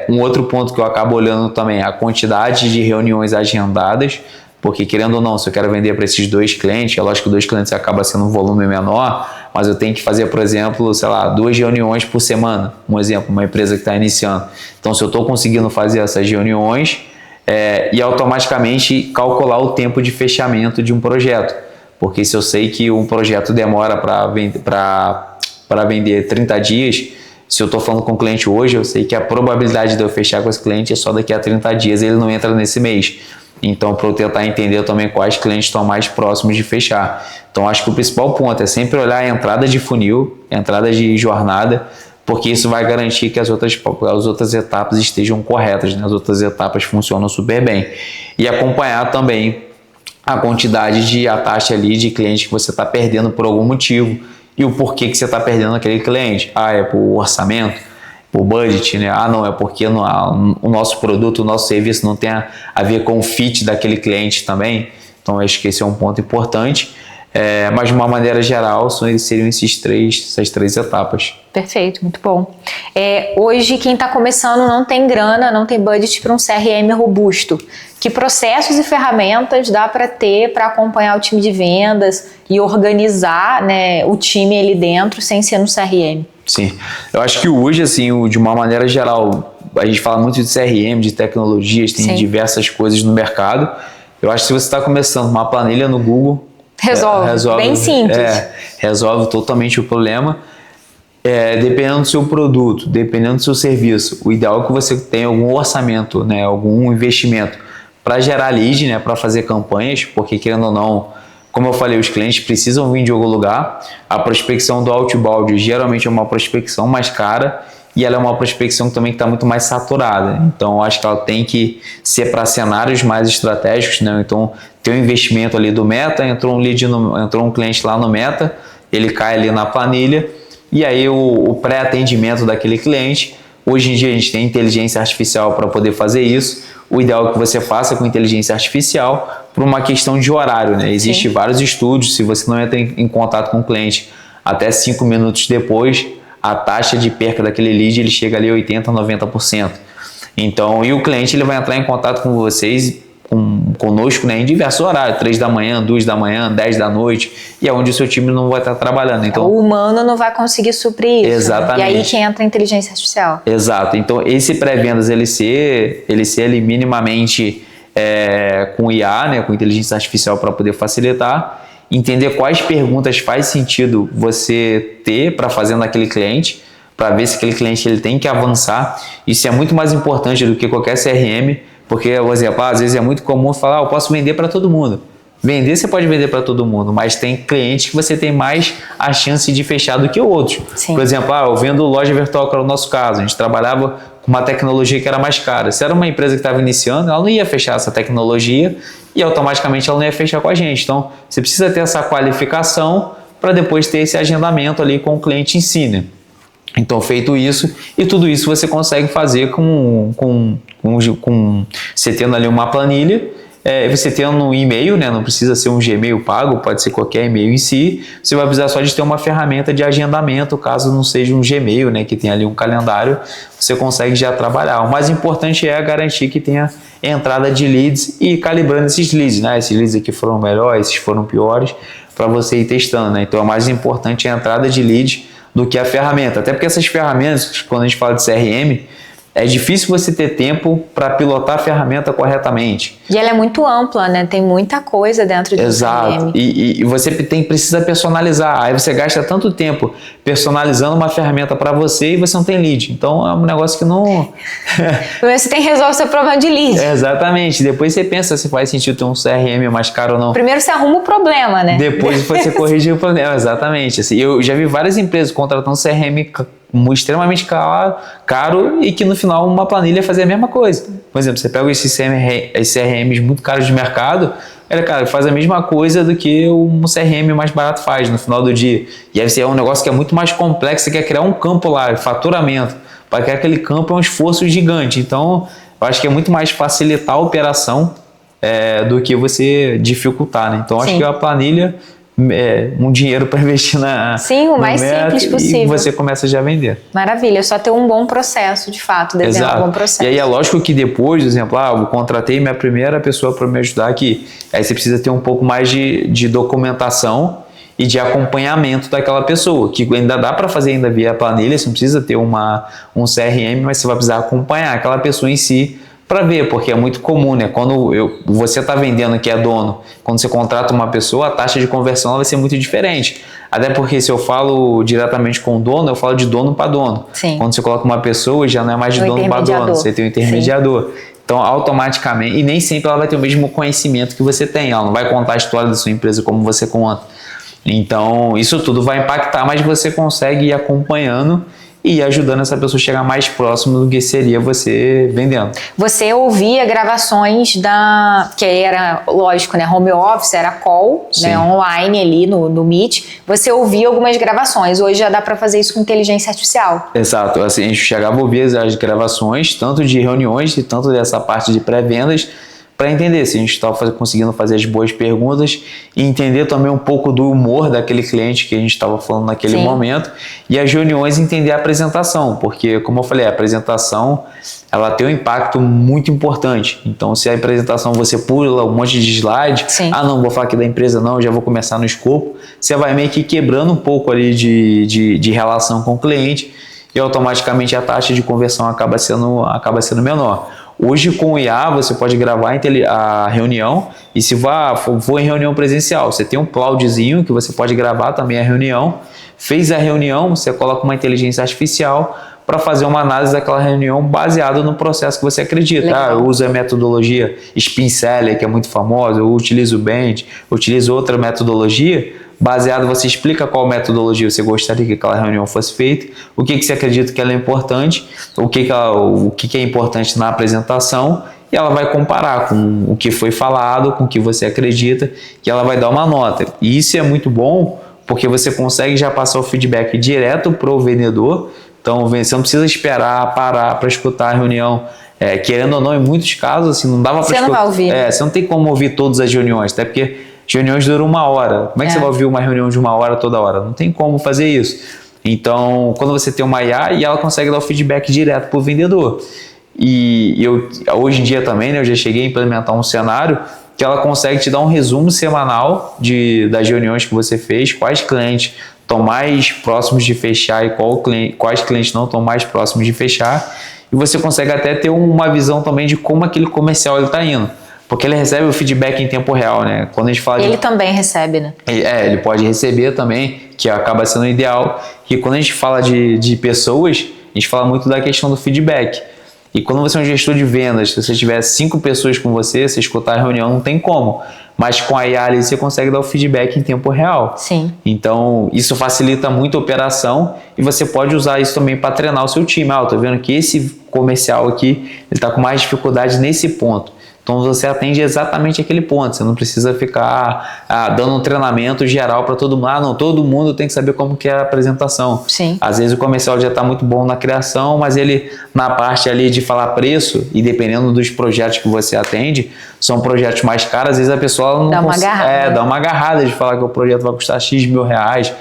Speaker 1: Um outro ponto que eu acabo olhando também é a quantidade de reuniões agendadas, porque querendo ou não, se eu quero vender para esses 2 clientes, é lógico que 2 clientes acaba sendo um volume menor, mas eu tenho que fazer, por exemplo, 2 reuniões por semana, um exemplo, uma empresa que está iniciando. Então, se eu estou conseguindo fazer essas reuniões e automaticamente calcular o tempo de fechamento de um projeto, porque se eu sei que um projeto demora para vender 30 dias, se eu estou falando com o cliente hoje, eu sei que a probabilidade de eu fechar com esse cliente é só daqui a 30 dias, ele não entra nesse mês. Então, para eu tentar entender também quais clientes estão mais próximos de fechar. Então, acho que o principal ponto é sempre olhar a entrada de funil, a entrada de jornada, porque isso vai garantir que as outras etapas estejam corretas, né? As outras etapas funcionam super bem. E acompanhar também a quantidade a taxa ali de clientes que você está perdendo por algum motivo e o porquê que você está perdendo aquele cliente. É por orçamento? Por budget, né? Não, é porque o nosso produto, o nosso serviço não tem a ver com o fit daquele cliente também. Então, acho que esse é um ponto importante. Mas, de uma maneira geral, seriam essas três etapas.
Speaker 2: Perfeito, muito bom. Hoje, quem está começando não tem grana, não tem budget para um CRM robusto. Que processos e ferramentas dá para ter para acompanhar o time de vendas e organizar, né, o time ali dentro sem ser no CRM?
Speaker 1: Sim, eu acho que hoje, assim, de uma maneira geral, a gente fala muito de CRM, de tecnologias, tem diversas coisas no mercado. Eu acho que se você está começando uma planilha no Google, resolve
Speaker 2: bem simples.
Speaker 1: Resolve totalmente o problema. Dependendo do seu produto, dependendo do seu serviço, o ideal é que você tenha algum orçamento, né, algum investimento para gerar lead, né, para fazer campanhas, porque querendo ou não, como eu falei, os clientes precisam vir de algum lugar. A prospecção do outbound geralmente é uma prospecção mais cara e ela é uma prospecção também que está muito mais saturada. Então, eu acho que ela tem que ser para cenários mais estratégicos, né? Então, tem um investimento ali do Meta, entrou um cliente lá no Meta, ele cai ali na planilha, e aí o pré-atendimento daquele cliente. Hoje em dia a gente tem inteligência artificial para poder fazer isso. O ideal é que você faça com inteligência artificial por uma questão de horário, né? Existem vários estudos, se você não entra em contato com o cliente até 5 minutos depois, a taxa de perca daquele lead ele chega ali a 80%, 90%. Então, e o cliente ele vai entrar em contato com vocês, conosco, né, em diversos horários, 3 da manhã, 2 da manhã, 10 da noite, e é onde o seu time não vai estar trabalhando. Então,
Speaker 2: o humano não vai conseguir suprir isso.
Speaker 1: Exatamente.
Speaker 2: Né? E aí que entra a inteligência artificial.
Speaker 1: Exato. Então, esse pré-vendas, ele ser minimamente com IA, né, com inteligência artificial para poder facilitar, entender quais perguntas faz sentido você ter para fazer naquele cliente, para ver se aquele cliente ele tem que avançar. Isso é muito mais importante do que qualquer CRM, porque, por exemplo, às vezes é muito comum falar, eu posso vender para todo mundo. Vender você pode vender para todo mundo, mas tem clientes que você tem mais a chance de fechar do que outros.
Speaker 2: Sim.
Speaker 1: Por exemplo, eu vendo loja virtual, que era o nosso caso, a gente trabalhava com uma tecnologia que era mais cara. Se era uma empresa que estava iniciando, ela não ia fechar essa tecnologia e automaticamente ela não ia fechar com a gente. Então, você precisa ter essa qualificação para depois ter esse agendamento ali com o cliente em si, né? Então, feito isso, e tudo isso você consegue fazer você tendo ali uma planilha, você tendo um e-mail, né? Não precisa ser um Gmail pago, pode ser qualquer e-mail em si. Você vai precisar só de ter uma ferramenta de agendamento, caso não seja um Gmail, né? Que tem ali um calendário, você consegue já trabalhar. O mais importante é garantir que tenha entrada de leads e calibrando esses leads, né? Esses leads aqui foram melhores, esses foram piores, para você ir testando, né? Então, o mais importante é a entrada de leads do que a ferramenta. Até porque essas ferramentas, quando a gente fala de CRM, é difícil você ter tempo para pilotar a ferramenta corretamente.
Speaker 2: E ela é muito ampla, né? Tem muita coisa dentro do
Speaker 1: Exato.
Speaker 2: CRM.
Speaker 1: E você precisa personalizar. Aí você gasta tanto tempo personalizando uma ferramenta para você e você não tem lead. Então é um negócio que não...
Speaker 2: Você tem que resolver o seu problema de lead.
Speaker 1: Exatamente. Depois você pensa se faz sentido ter um CRM mais caro ou não.
Speaker 2: Primeiro você arruma o problema, né?
Speaker 1: Depois você corrige o problema. Exatamente. Assim, eu já vi várias empresas contratando CRM extremamente caro e que no final uma planilha fazia a mesma coisa. Por exemplo, você pega esses CRMs muito caros de mercado, cara, faz a mesma coisa do que um CRM mais barato faz no final do dia. E aí é um negócio que é muito mais complexo, você quer criar um campo lá, faturamento. Para criar aquele campo é um esforço gigante. Então, eu acho que é muito mais facilitar a operação do que você dificultar, né? Então, acho que a planilha um dinheiro para investir
Speaker 2: Sim, o mais simples possível.
Speaker 1: E você começa já a vender.
Speaker 2: Maravilha, só ter um bom processo, de fato, desenhar um bom processo.
Speaker 1: E aí é lógico que depois, por exemplo, eu contratei minha primeira pessoa para me ajudar aqui. Aí você precisa ter um pouco mais de documentação e de acompanhamento daquela pessoa, que ainda dá para fazer ainda via planilha, você não precisa ter um CRM, mas você vai precisar acompanhar aquela pessoa em si para ver, porque é muito comum, né? Quando você está vendendo que é dono, quando você contrata uma pessoa, a taxa de conversão vai ser muito diferente. Até porque se eu falo diretamente com o dono, eu falo de dono para dono.
Speaker 2: Sim.
Speaker 1: Quando você coloca uma pessoa, já não é mais de dono para dono, você tem um intermediador. Sim. Então, automaticamente, e nem sempre ela vai ter o mesmo conhecimento que você tem, ela não vai contar a história da sua empresa como você conta. Então, isso tudo vai impactar, mas você consegue ir acompanhando e ajudando essa pessoa a chegar mais próximo do que seria você vendendo.
Speaker 2: Você ouvia gravações que era, lógico, né, home office, era call, né, online ali no Meet, você ouvia algumas gravações, hoje já dá para fazer isso com inteligência artificial.
Speaker 1: Exato, assim, a gente chegava a ouvir as gravações, tanto de reuniões e tanto dessa parte de pré-vendas, para entender se a gente estava conseguindo fazer as boas perguntas e entender também um pouco do humor daquele cliente que a gente estava falando naquele momento, e as reuniões entender a apresentação, porque, como eu falei, a apresentação ela tem um impacto muito importante. Então, se a apresentação você pula um monte de slide, não vou falar aqui da empresa não, já vou começar no escopo, você vai meio que quebrando um pouco ali de relação com o cliente e automaticamente a taxa de conversão acaba sendo menor. Hoje, com o IA, você pode gravar a reunião e se for em reunião presencial, você tem um cloudzinho que você pode gravar também a reunião. Fez a reunião, você coloca uma inteligência artificial para fazer uma análise daquela reunião baseada no processo que você acredita. Eu uso a metodologia Spin Seller, que é muito famosa, eu utilizo o Bench, eu utilizo outra metodologia, Baseado, você explica qual metodologia você gostaria que aquela reunião fosse feita, o que você acredita que ela é importante, o que é importante na apresentação, e ela vai comparar com o que foi falado, com o que você acredita, e ela vai dar uma nota. E isso é muito bom, porque você consegue já passar o feedback direto para o vendedor. Então, você não precisa esperar parar para escutar a reunião. Querendo ou não, em muitos casos, assim, não dava para escutar.
Speaker 2: Você não vai ouvir.
Speaker 1: Você não tem como ouvir todas as reuniões, até porque as reuniões duram 1 hora. Como é que você vai ouvir uma reunião de 1 hora toda hora? Não tem como fazer isso. Então, quando você tem uma IA, e ela consegue dar o feedback direto para o vendedor. E hoje em dia também, né, eu já cheguei a implementar um cenário que ela consegue te dar um resumo semanal das reuniões que você fez, quais clientes estão mais próximos de fechar e quais clientes não estão mais próximos de fechar. E você consegue até ter uma visão também de como aquele comercial está indo. Porque ele recebe o feedback em tempo real, né? Quando a gente fala
Speaker 2: ele também recebe, né?
Speaker 1: Ele pode receber também, que acaba sendo ideal. E quando a gente fala de pessoas, a gente fala muito da questão do feedback. E quando você é um gestor de vendas, se você tiver 5 pessoas com você escutar a reunião, não tem como. Mas com a IA ali, você consegue dar o feedback em tempo real.
Speaker 2: Sim.
Speaker 1: Então, isso facilita muito a operação e você pode usar isso também para treinar o seu time. Eu tô vendo que esse comercial aqui, ele está com mais dificuldade nesse ponto. Então, você atende exatamente aquele ponto. Você não precisa ficar dando um treinamento geral para todo mundo. Não, todo mundo tem que saber como que é a apresentação.
Speaker 2: Sim.
Speaker 1: Às vezes o comercial já está muito bom na criação, mas ele, na parte ali de falar preço, e dependendo dos projetos que você atende, são projetos mais caros, às vezes a pessoa não
Speaker 2: dá uma agarrada
Speaker 1: de falar que o projeto vai custar X mil reais,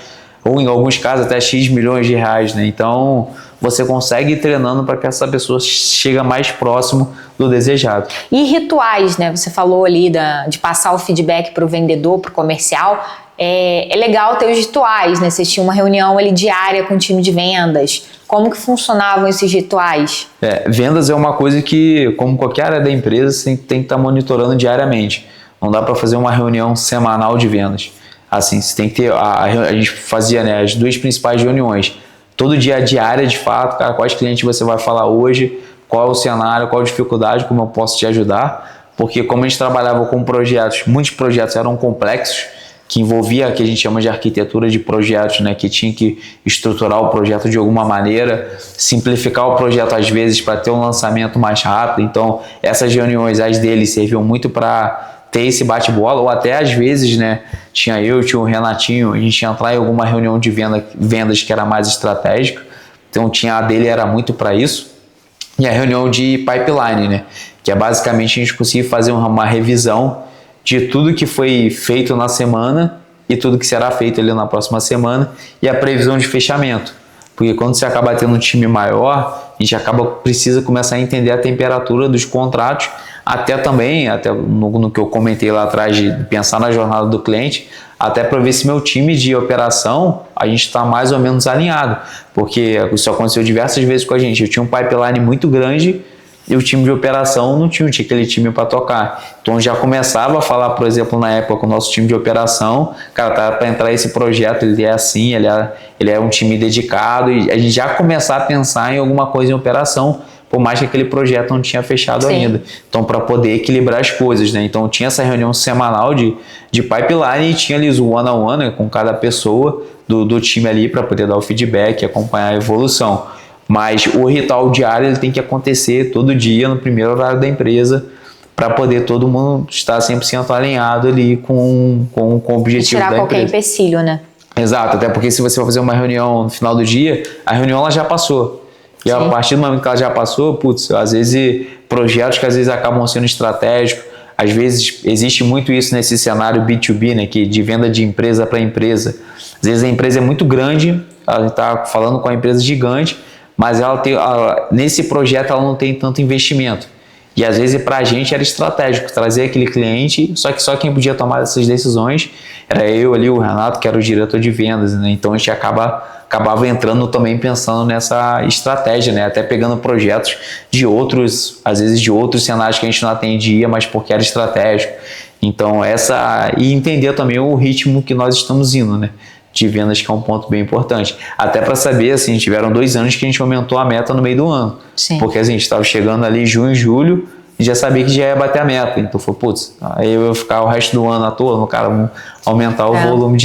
Speaker 1: ou em alguns casos até X milhões de reais, né? Então, você consegue ir treinando para que essa pessoa chegue mais próximo do desejado.
Speaker 2: E rituais, né? Você falou ali de passar o feedback para o vendedor, para o comercial. É legal ter os rituais, né? Você tinha uma reunião ali diária com o time de vendas. Como que funcionavam esses rituais?
Speaker 1: Vendas é uma coisa que, como qualquer área da empresa, você tem que estar monitorando diariamente. Não dá para fazer uma reunião semanal de vendas. Assim, você tem que ter... A gente fazia, né, as 2 principais reuniões. Todo dia diária, de fato, cara, quais clientes você vai falar hoje, qual é o cenário, qual a dificuldade, como eu posso te ajudar. Porque como a gente trabalhava com projetos, muitos projetos eram complexos, que envolvia o que a gente chama de arquitetura de projetos, né, que tinha que estruturar o projeto de alguma maneira, simplificar o projeto às vezes para ter um lançamento mais rápido. Então, essas reuniões, as deles, serviam muito para ter esse bate-bola, ou até às vezes, né, tinha o Renatinho, a gente ia entrar em alguma reunião de vendas que era mais estratégica, então a dele era muito para isso, e a reunião de pipeline, né, que é basicamente a gente conseguir fazer uma revisão de tudo que foi feito na semana e tudo que será feito ali na próxima semana e a previsão de fechamento. Porque quando você acaba tendo um time maior, a gente precisa começar a entender a temperatura dos contratos, até no que eu comentei lá atrás de pensar na jornada do cliente, até para ver se meu time de operação, a gente está mais ou menos alinhado. Porque isso aconteceu diversas vezes com a gente. Eu tinha um pipeline muito grande e o time de operação não tinha aquele time para tocar. Então já começava a falar, por exemplo, na época com o nosso time de operação, cara, tá para entrar esse projeto, ele é assim, ele é um time dedicado, e a gente já começar a pensar em alguma coisa em operação, por mais que aquele projeto não tinha fechado ainda. Então, para poder equilibrar as coisas, né? Então, tinha essa reunião semanal de pipeline e tinha ali o one-on-one, né, com cada pessoa do time ali para poder dar o feedback e acompanhar a evolução. Mas o ritual diário ele tem que acontecer todo dia, no primeiro horário da empresa, para poder todo mundo estar 100% alinhado ali com o objetivo da empresa.
Speaker 2: Tirar qualquer empecilho, né?
Speaker 1: Exato, até porque se você for fazer uma reunião no final do dia, a reunião ela já passou. E a partir do momento que ela já passou, às vezes projetos que às vezes acabam sendo estratégicos, às vezes existe muito isso nesse cenário B2B, né, que de venda de empresa para empresa. Às vezes a empresa é muito grande, ela está falando com a empresa gigante, mas nesse projeto ela não tem tanto investimento. E às vezes para a gente era estratégico trazer aquele cliente, só quem podia tomar essas decisões era eu ali, o Renato, que era o diretor de vendas, né? Então a gente acabava entrando também pensando nessa estratégia, né? Até pegando projetos às vezes de outros cenários que a gente não atendia, mas porque era estratégico. Então e entender também o ritmo que nós estamos indo, né? De vendas, que é um ponto bem importante. Até para saber, assim, tiveram 2 anos que a gente aumentou a meta no meio do ano.
Speaker 2: Sim.
Speaker 1: Porque assim, a gente estava chegando ali em junho, julho, e já sabia que já ia bater a meta. Então foi, putz, aí eu ia ficar o resto do ano à toa, no cara aumentar o volume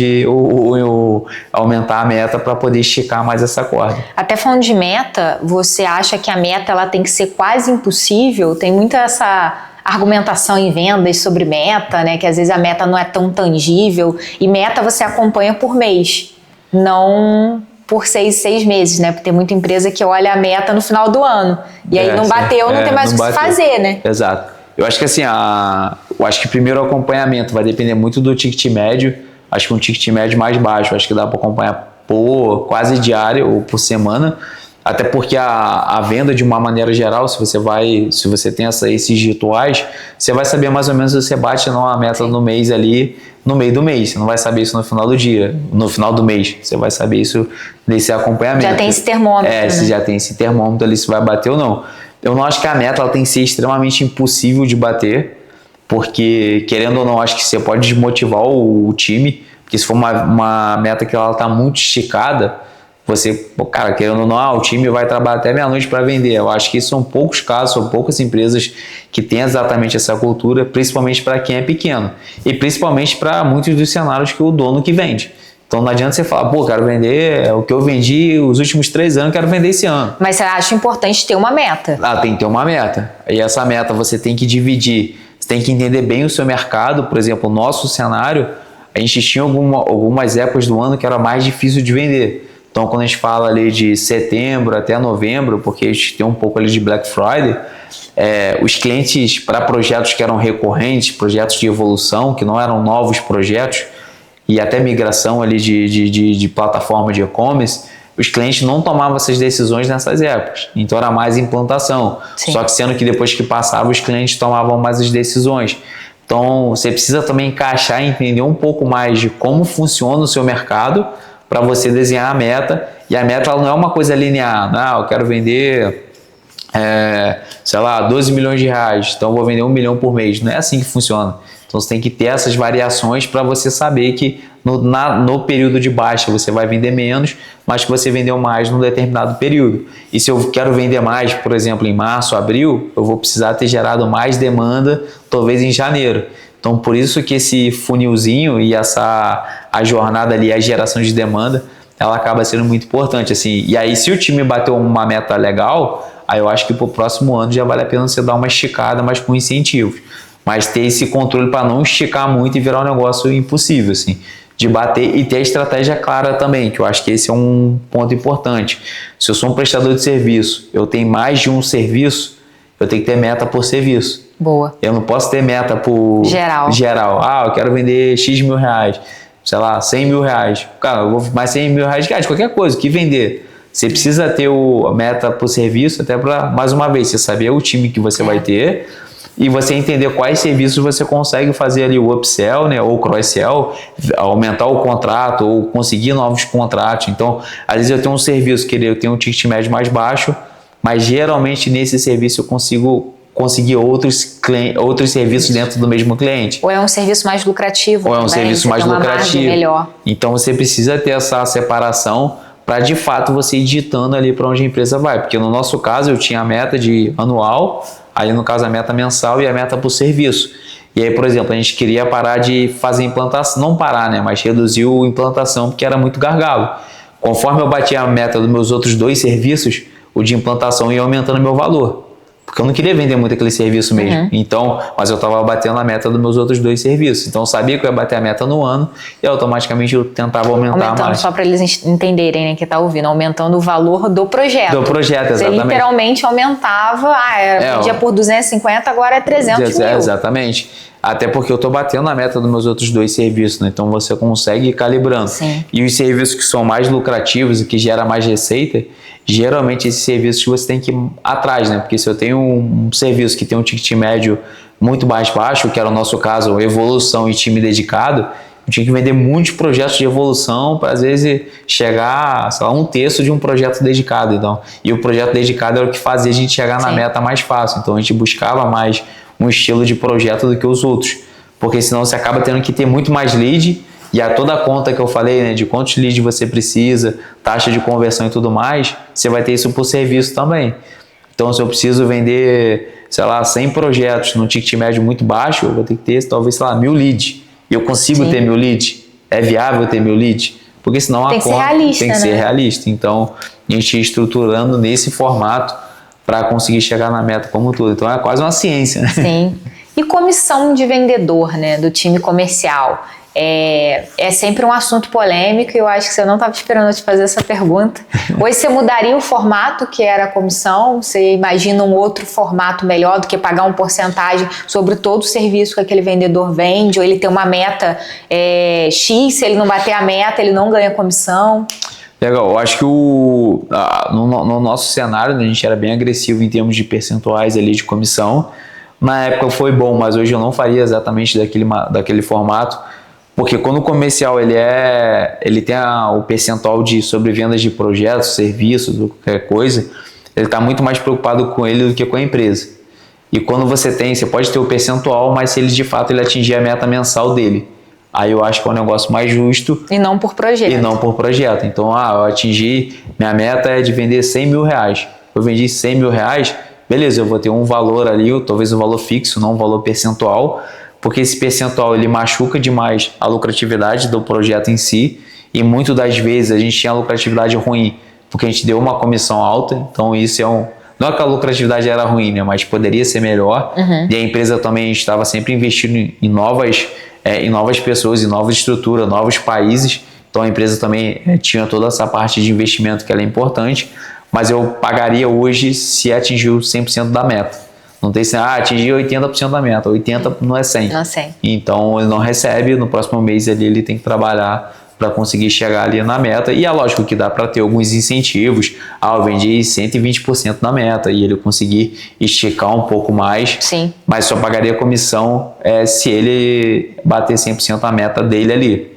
Speaker 1: aumentar a meta para poder esticar mais essa corda.
Speaker 2: Até falando de meta, você acha que a meta ela tem que ser quase impossível? Tem muita essa argumentação em vendas sobre meta, né? Que às vezes a meta não é tão tangível, e meta você acompanha por mês, não por 6 meses, né? Porque tem muita empresa que olha a meta no final do ano. E aí não bateu, não tem mais o que se fazer, né?
Speaker 1: Exato. Eu acho que assim, eu acho que primeiro o acompanhamento vai depender muito do ticket médio. Acho que um ticket médio mais baixo, acho que dá para acompanhar por quase diário ou por semana. Até porque a venda, de uma maneira geral, se você tem esses rituais, você vai saber mais ou menos se você bate numa meta no mês ali, no meio do mês. Você não vai saber isso no final do dia, no final do mês. Você vai saber isso nesse acompanhamento.
Speaker 2: Já tem esse termômetro.
Speaker 1: Você já tem esse termômetro ali, se vai bater ou não. Eu não acho que a meta ela tem que ser extremamente impossível de bater, porque, querendo ou não, acho que você pode desmotivar o time, porque se for uma meta que ela está muito esticada, você, cara, querendo ou não, o time vai trabalhar até meia-noite para vender. Eu acho que são poucos casos, são poucas empresas que têm exatamente essa cultura, principalmente para quem é pequeno. E principalmente para muitos dos cenários que o dono que vende. Então não adianta você falar, quero vender o que eu vendi os últimos 3 anos, quero vender esse ano.
Speaker 2: Mas você acha importante ter uma meta?
Speaker 1: Tem que ter uma meta. E essa meta você tem que dividir, você tem que entender bem o seu mercado. Por exemplo, o nosso cenário, a gente tinha algumas épocas do ano que era mais difícil de vender. Então, quando a gente fala ali de setembro até novembro, porque a gente tem um pouco ali de Black Friday, os clientes para projetos que eram recorrentes, projetos de evolução, que não eram novos projetos, e até migração ali de plataforma de e-commerce, os clientes não tomavam essas decisões nessas épocas. Então, era mais implantação. Sim. Só que sendo que depois que passava, os clientes tomavam mais as decisões. Então, você precisa também encaixar e entender um pouco mais de como funciona o seu mercado, para você desenhar a meta. E a meta ela não é uma coisa linear. Eu quero vender, 12 milhões de reais, então eu vou vender 1 milhão por mês. Não é assim que funciona. Então você tem que ter essas variações para você saber que no período de baixa você vai vender menos, mas que você vendeu mais num determinado período. E se eu quero vender mais, por exemplo, em março, abril, eu vou precisar ter gerado mais demanda, talvez em janeiro. Então, por isso que esse funilzinho e a jornada ali, a geração de demanda, ela acaba sendo muito importante, assim. E aí, se o time bateu uma meta legal, aí eu acho que para o próximo ano já vale a pena você dar uma esticada, mas com incentivos. Mas ter esse controle para não esticar muito e virar um negócio impossível, assim, de bater, e ter a estratégia clara também, que eu acho que esse é um ponto importante. Se eu sou um prestador de serviço, eu tenho mais de um serviço, eu tenho que ter meta por serviço.
Speaker 2: Boa.
Speaker 1: Eu não posso ter meta por geral. Eu quero vender X mil reais, 100 mil reais. Cara, eu vou mais 100 mil reais de qualquer coisa, que vender. Você precisa ter a meta por serviço, até para, mais uma vez, você saber o time que você vai ter e você entender quais serviços você consegue fazer ali o upsell, né, ou cross-sell, aumentar o contrato ou conseguir novos contratos. Então, às vezes eu tenho um serviço que eu tenho um ticket médio mais baixo, mas geralmente nesse serviço eu consigo conseguir outros serviços dentro do mesmo cliente.
Speaker 2: Ou é um serviço mais lucrativo.
Speaker 1: Ou é um serviço mais lucrativo. Melhor. Então você precisa ter essa separação para de fato você ir digitando ali para onde a empresa vai. Porque no nosso caso eu tinha a meta de anual, aí no caso a meta mensal e a meta por serviço. E aí, por exemplo, a gente queria parar de fazer implantação, não parar, né, mas reduzir a implantação porque era muito gargalo. Conforme eu batia a meta dos meus outros 2 serviços, o de implantação ia aumentando meu valor. Porque eu não queria vender muito aquele serviço mesmo. Então, mas eu estava batendo a meta dos meus outros 2 serviços. Então, eu sabia que eu ia bater a meta no ano e automaticamente eu tentava aumentar mais.
Speaker 2: Só para eles entenderem, né, que tá ouvindo, aumentando o valor do projeto.
Speaker 1: Do projeto, exatamente.
Speaker 2: Você literalmente aumentava, vendia por 250, agora é 300 mil.
Speaker 1: Exatamente. Até porque eu estou batendo a meta dos meus outros 2 serviços, né? Então você consegue ir calibrando.
Speaker 2: Sim.
Speaker 1: E os serviços que são mais lucrativos e que geram mais receita, geralmente esses serviços você tem que ir atrás, né? Porque se eu tenho um serviço que tem um ticket médio muito mais baixo, que era o nosso caso, evolução e time dedicado, eu tinha que vender muitos projetos de evolução para às vezes chegar a 1/3 de um projeto dedicado. Então, e o projeto dedicado era o que fazia a gente chegar na meta mais fácil. Então a gente buscava mais um estilo de projeto do que os outros, porque senão você acaba tendo que ter muito mais lead, e a toda a conta que eu falei, né, de quantos leads você precisa, taxa de conversão e tudo mais, você vai ter isso por serviço também. Então, se eu preciso vender sei lá, 100 projetos num ticket médio muito baixo, eu vou ter que ter talvez, sei lá, 1000 leads. E eu consigo ter 1000 leads? É viável ter 1000 leads? Porque senão
Speaker 2: tem
Speaker 1: a
Speaker 2: que ser
Speaker 1: conta
Speaker 2: realista,
Speaker 1: tem que ser realista. Então, a gente estruturando nesse formato para conseguir chegar na meta como tudo. Então, é quase uma ciência, né?
Speaker 2: Sim. E comissão de vendedor, né, do time comercial? É sempre um assunto polêmico e eu acho que você não estava esperando eu te fazer essa pergunta. Hoje você mudaria o formato que era a comissão? Você imagina um outro formato melhor do que pagar uma porcentagem sobre todo o serviço que aquele vendedor vende? Ou ele tem uma meta X, se ele não bater a meta, ele não ganha comissão?
Speaker 1: Legal, eu acho que no nosso cenário, né, a gente era bem agressivo em termos de percentuais ali de comissão. Na época foi bom, mas hoje eu não faria exatamente daquele formato, porque quando o comercial ele tem o percentual de sobrevendas de projetos, serviços, ou qualquer coisa, ele está muito mais preocupado com ele do que com a empresa. E quando você pode ter o percentual, mas se ele de fato ele atingir a meta mensal dele, aí eu acho que é um negócio mais justo.
Speaker 2: E não por projeto.
Speaker 1: E não por projeto. Então, eu atingi, minha meta é de vender 100 mil reais. Eu vendi 100 mil reais, beleza, eu vou ter um valor ali, talvez um valor fixo, não um valor percentual, porque esse percentual ele machuca demais a lucratividade do projeto em si, e muitas das vezes a gente tinha lucratividade ruim, porque a gente deu uma comissão alta, então isso não é que a lucratividade era ruim, né, mas poderia ser melhor, e a empresa também estava sempre investindo em novas pessoas, em nova estrutura, novos países, então a empresa também tinha toda essa parte de investimento que ela é importante, mas eu pagaria hoje se atingiu 100% da meta. Não tem assim, atingir 80% da meta, 80% não é 100%.
Speaker 2: Não é 100%.
Speaker 1: Então ele não recebe, no próximo mês ele tem que trabalhar para conseguir chegar ali na meta. E é lógico que dá para ter alguns incentivos. Eu vendi 120% na meta e ele conseguir esticar um pouco mais.
Speaker 2: Sim.
Speaker 1: Mas só pagaria comissão se ele bater 100% a meta dele ali.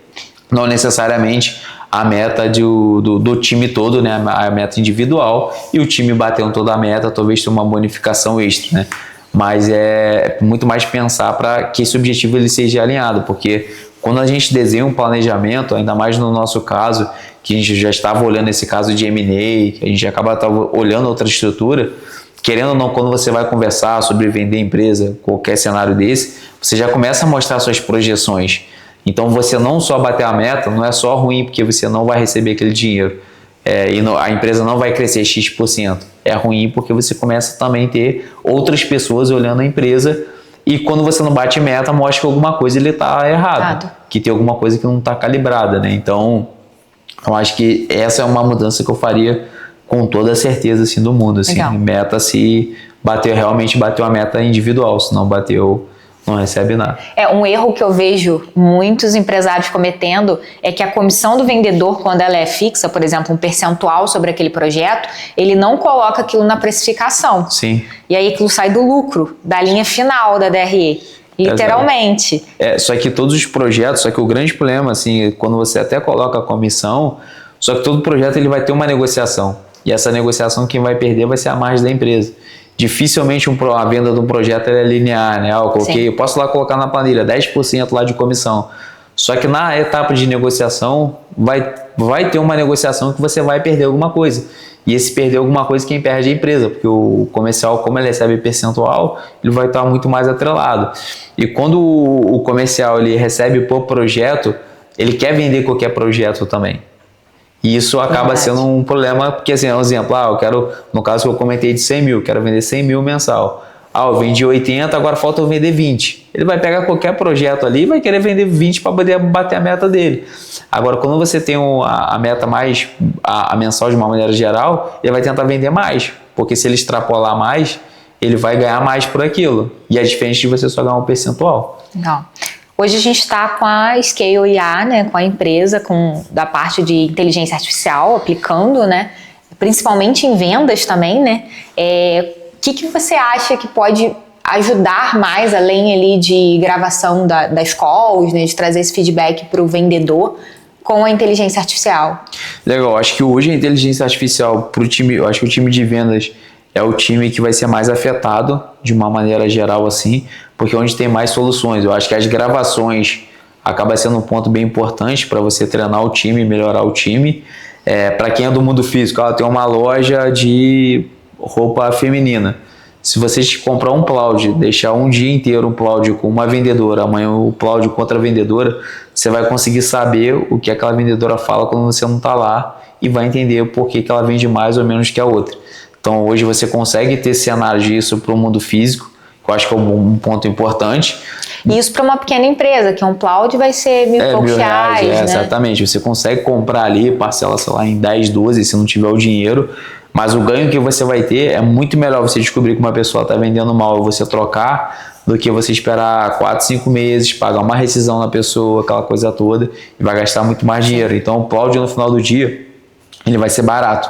Speaker 1: Não necessariamente a meta do time todo, né? A meta individual, e o time batendo toda a meta, talvez tenha uma bonificação extra, né? Mas é muito mais pensar para que esse objetivo ele seja alinhado, porque quando a gente desenha um planejamento, ainda mais no nosso caso, que a gente já estava olhando esse caso de M&A, que a gente acaba olhando outra estrutura, querendo ou não, quando você vai conversar sobre vender empresa, qualquer cenário desse, você já começa a mostrar suas projeções. Então, você não só bater a meta, não é só ruim porque você não vai receber aquele dinheiro e a empresa não vai crescer X%. É ruim porque você começa também a ter outras pessoas olhando a empresa e quando você não bate meta, mostra que alguma coisa ele está errado, que tem alguma coisa que não está calibrada, né? Então, eu acho que essa é uma mudança que eu faria com toda a certeza assim, do mundo. Assim, meta se realmente bateu a meta individual, se não bateu, não recebe nada.
Speaker 2: Um erro que eu vejo muitos empresários cometendo é que a comissão do vendedor, quando ela é fixa, por exemplo, um percentual sobre aquele projeto, ele não coloca aquilo na precificação.
Speaker 1: Sim.
Speaker 2: E aí aquilo sai do lucro, da linha final da DRE. Literalmente.
Speaker 1: Só que todos os projetos, só que o grande problema, assim, quando você até coloca a comissão, só que todo projeto ele vai ter uma negociação. E essa negociação quem vai perder vai ser a margem da empresa. Dificilmente a venda de um projeto é linear, né? Eu posso lá colocar na planilha 10% lá de comissão. Só que na etapa de negociação vai ter uma negociação que você vai perder alguma coisa. E esse perder alguma coisa, quem perde é a empresa, porque o comercial, como ele recebe percentual, ele vai estar muito mais atrelado. E quando o comercial ele recebe por projeto, ele quer vender qualquer projeto também. E isso acaba sendo um problema, porque assim, um exemplo, eu quero, no caso que eu comentei de 100 mil, quero vender 100 mil mensal. Eu vendi 80, agora falta eu vender 20. Ele vai pegar qualquer projeto ali e vai querer vender 20 para poder bater a meta dele. Agora, quando você tem a meta mais, a mensal de uma maneira geral, ele vai tentar vender mais, porque se ele extrapolar mais, ele vai ganhar mais por aquilo. E é diferente de você só ganhar um percentual.
Speaker 2: Legal. Hoje a gente está com a Scale IA, né, com a empresa, da parte de inteligência artificial aplicando, né, principalmente em vendas também, né. O que você acha que pode ajudar mais, além ali de gravação das calls, né, de trazer esse feedback para o vendedor com a inteligência artificial?
Speaker 1: Legal, acho que hoje a inteligência artificial para o time, eu acho que o time de vendas é o time que vai ser mais afetado de uma maneira geral assim, porque é onde tem mais soluções. Eu acho que as gravações acaba sendo um ponto bem importante para você treinar o time, melhorar o time. Para quem é do mundo físico, tem uma loja de roupa feminina. Se você comprar um Plaude, deixar um dia inteiro um Plaude com uma vendedora, amanhã o Plaude com outra vendedora, você vai conseguir saber o que aquela vendedora fala quando você não está lá e vai entender o porquê que ela vende mais ou menos que a outra. Então hoje você consegue ter cenário disso para o mundo físico, que eu acho que é um ponto importante.
Speaker 2: Isso para uma pequena empresa, que um Plaude vai ser mil e poucos reais, né?
Speaker 1: Exatamente, você consegue comprar ali, parcela, sei lá, em 10, 12, se não tiver o dinheiro, mas o ganho que você vai ter é muito melhor você descobrir que uma pessoa está vendendo mal e você trocar, do que você esperar 4, 5 meses, pagar uma rescisão na pessoa, aquela coisa toda, e vai gastar muito mais dinheiro. Então o Plaude no final do dia, ele vai ser barato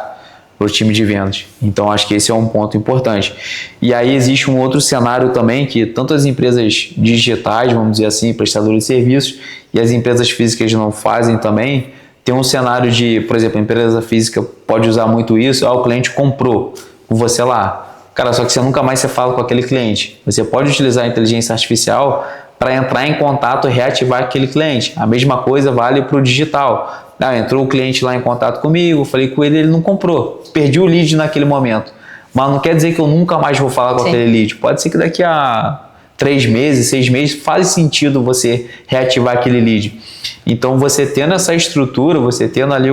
Speaker 1: para o time de vendas. Então acho que esse é um ponto importante. E aí existe um outro cenário também, que tanto as empresas digitais, vamos dizer assim, prestadores de serviços, e as empresas físicas não fazem também. Tem um cenário de, por exemplo, a empresa física pode usar muito isso, o cliente comprou com você lá. Cara, só que você nunca mais fala com aquele cliente. Você pode utilizar a inteligência artificial para entrar em contato e reativar aquele cliente. A mesma coisa vale para o digital. Entrou o cliente lá em contato comigo, falei com ele, ele não comprou. Perdi o lead naquele momento. Mas não quer dizer que eu nunca mais vou falar com aquele lead. Pode ser que daqui a 3 meses, 6 meses, faz sentido você reativar aquele lead. Então, você tendo essa estrutura, você tendo ali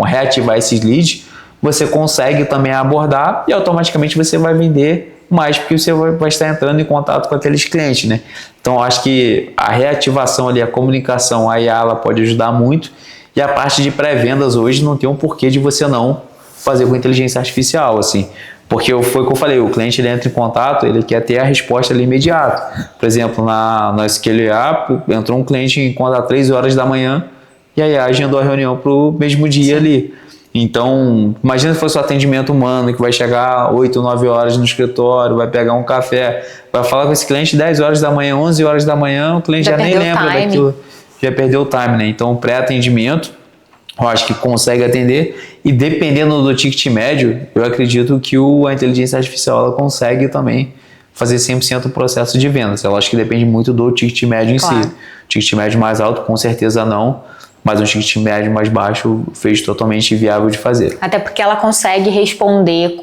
Speaker 1: reativar esses leads, você consegue também abordar e automaticamente você vai vender mais, porque você vai estar entrando em contato com aqueles clientes, né? Então, acho que a reativação ali, a comunicação, a IA, ela pode ajudar muito. E a parte de pré-vendas hoje não tem um porquê de você não fazer com inteligência artificial, assim. Porque foi o que eu falei, o cliente ele entra em contato, ele quer ter a resposta ali imediato. Por exemplo, na SQL IA, entrou um cliente em contato às 3 horas da manhã e aí agendou a reunião para o mesmo dia ali. Então, imagina se fosse o atendimento humano, que vai chegar 8, 9 horas no escritório, vai pegar um café, vai falar com esse cliente 10 horas da manhã, 11 horas da manhã, o cliente já nem lembra daquilo, já perdeu o time, né? Então, pré-atendimento, eu acho que consegue atender, e dependendo do ticket médio, eu acredito que a inteligência artificial ela consegue também fazer 100% o processo de vendas. Eu acho que depende muito do ticket médio em si. O ticket médio mais alto, com certeza não, mas um ticket médio mais baixo fez totalmente viável de fazer.
Speaker 2: Até porque ela consegue responder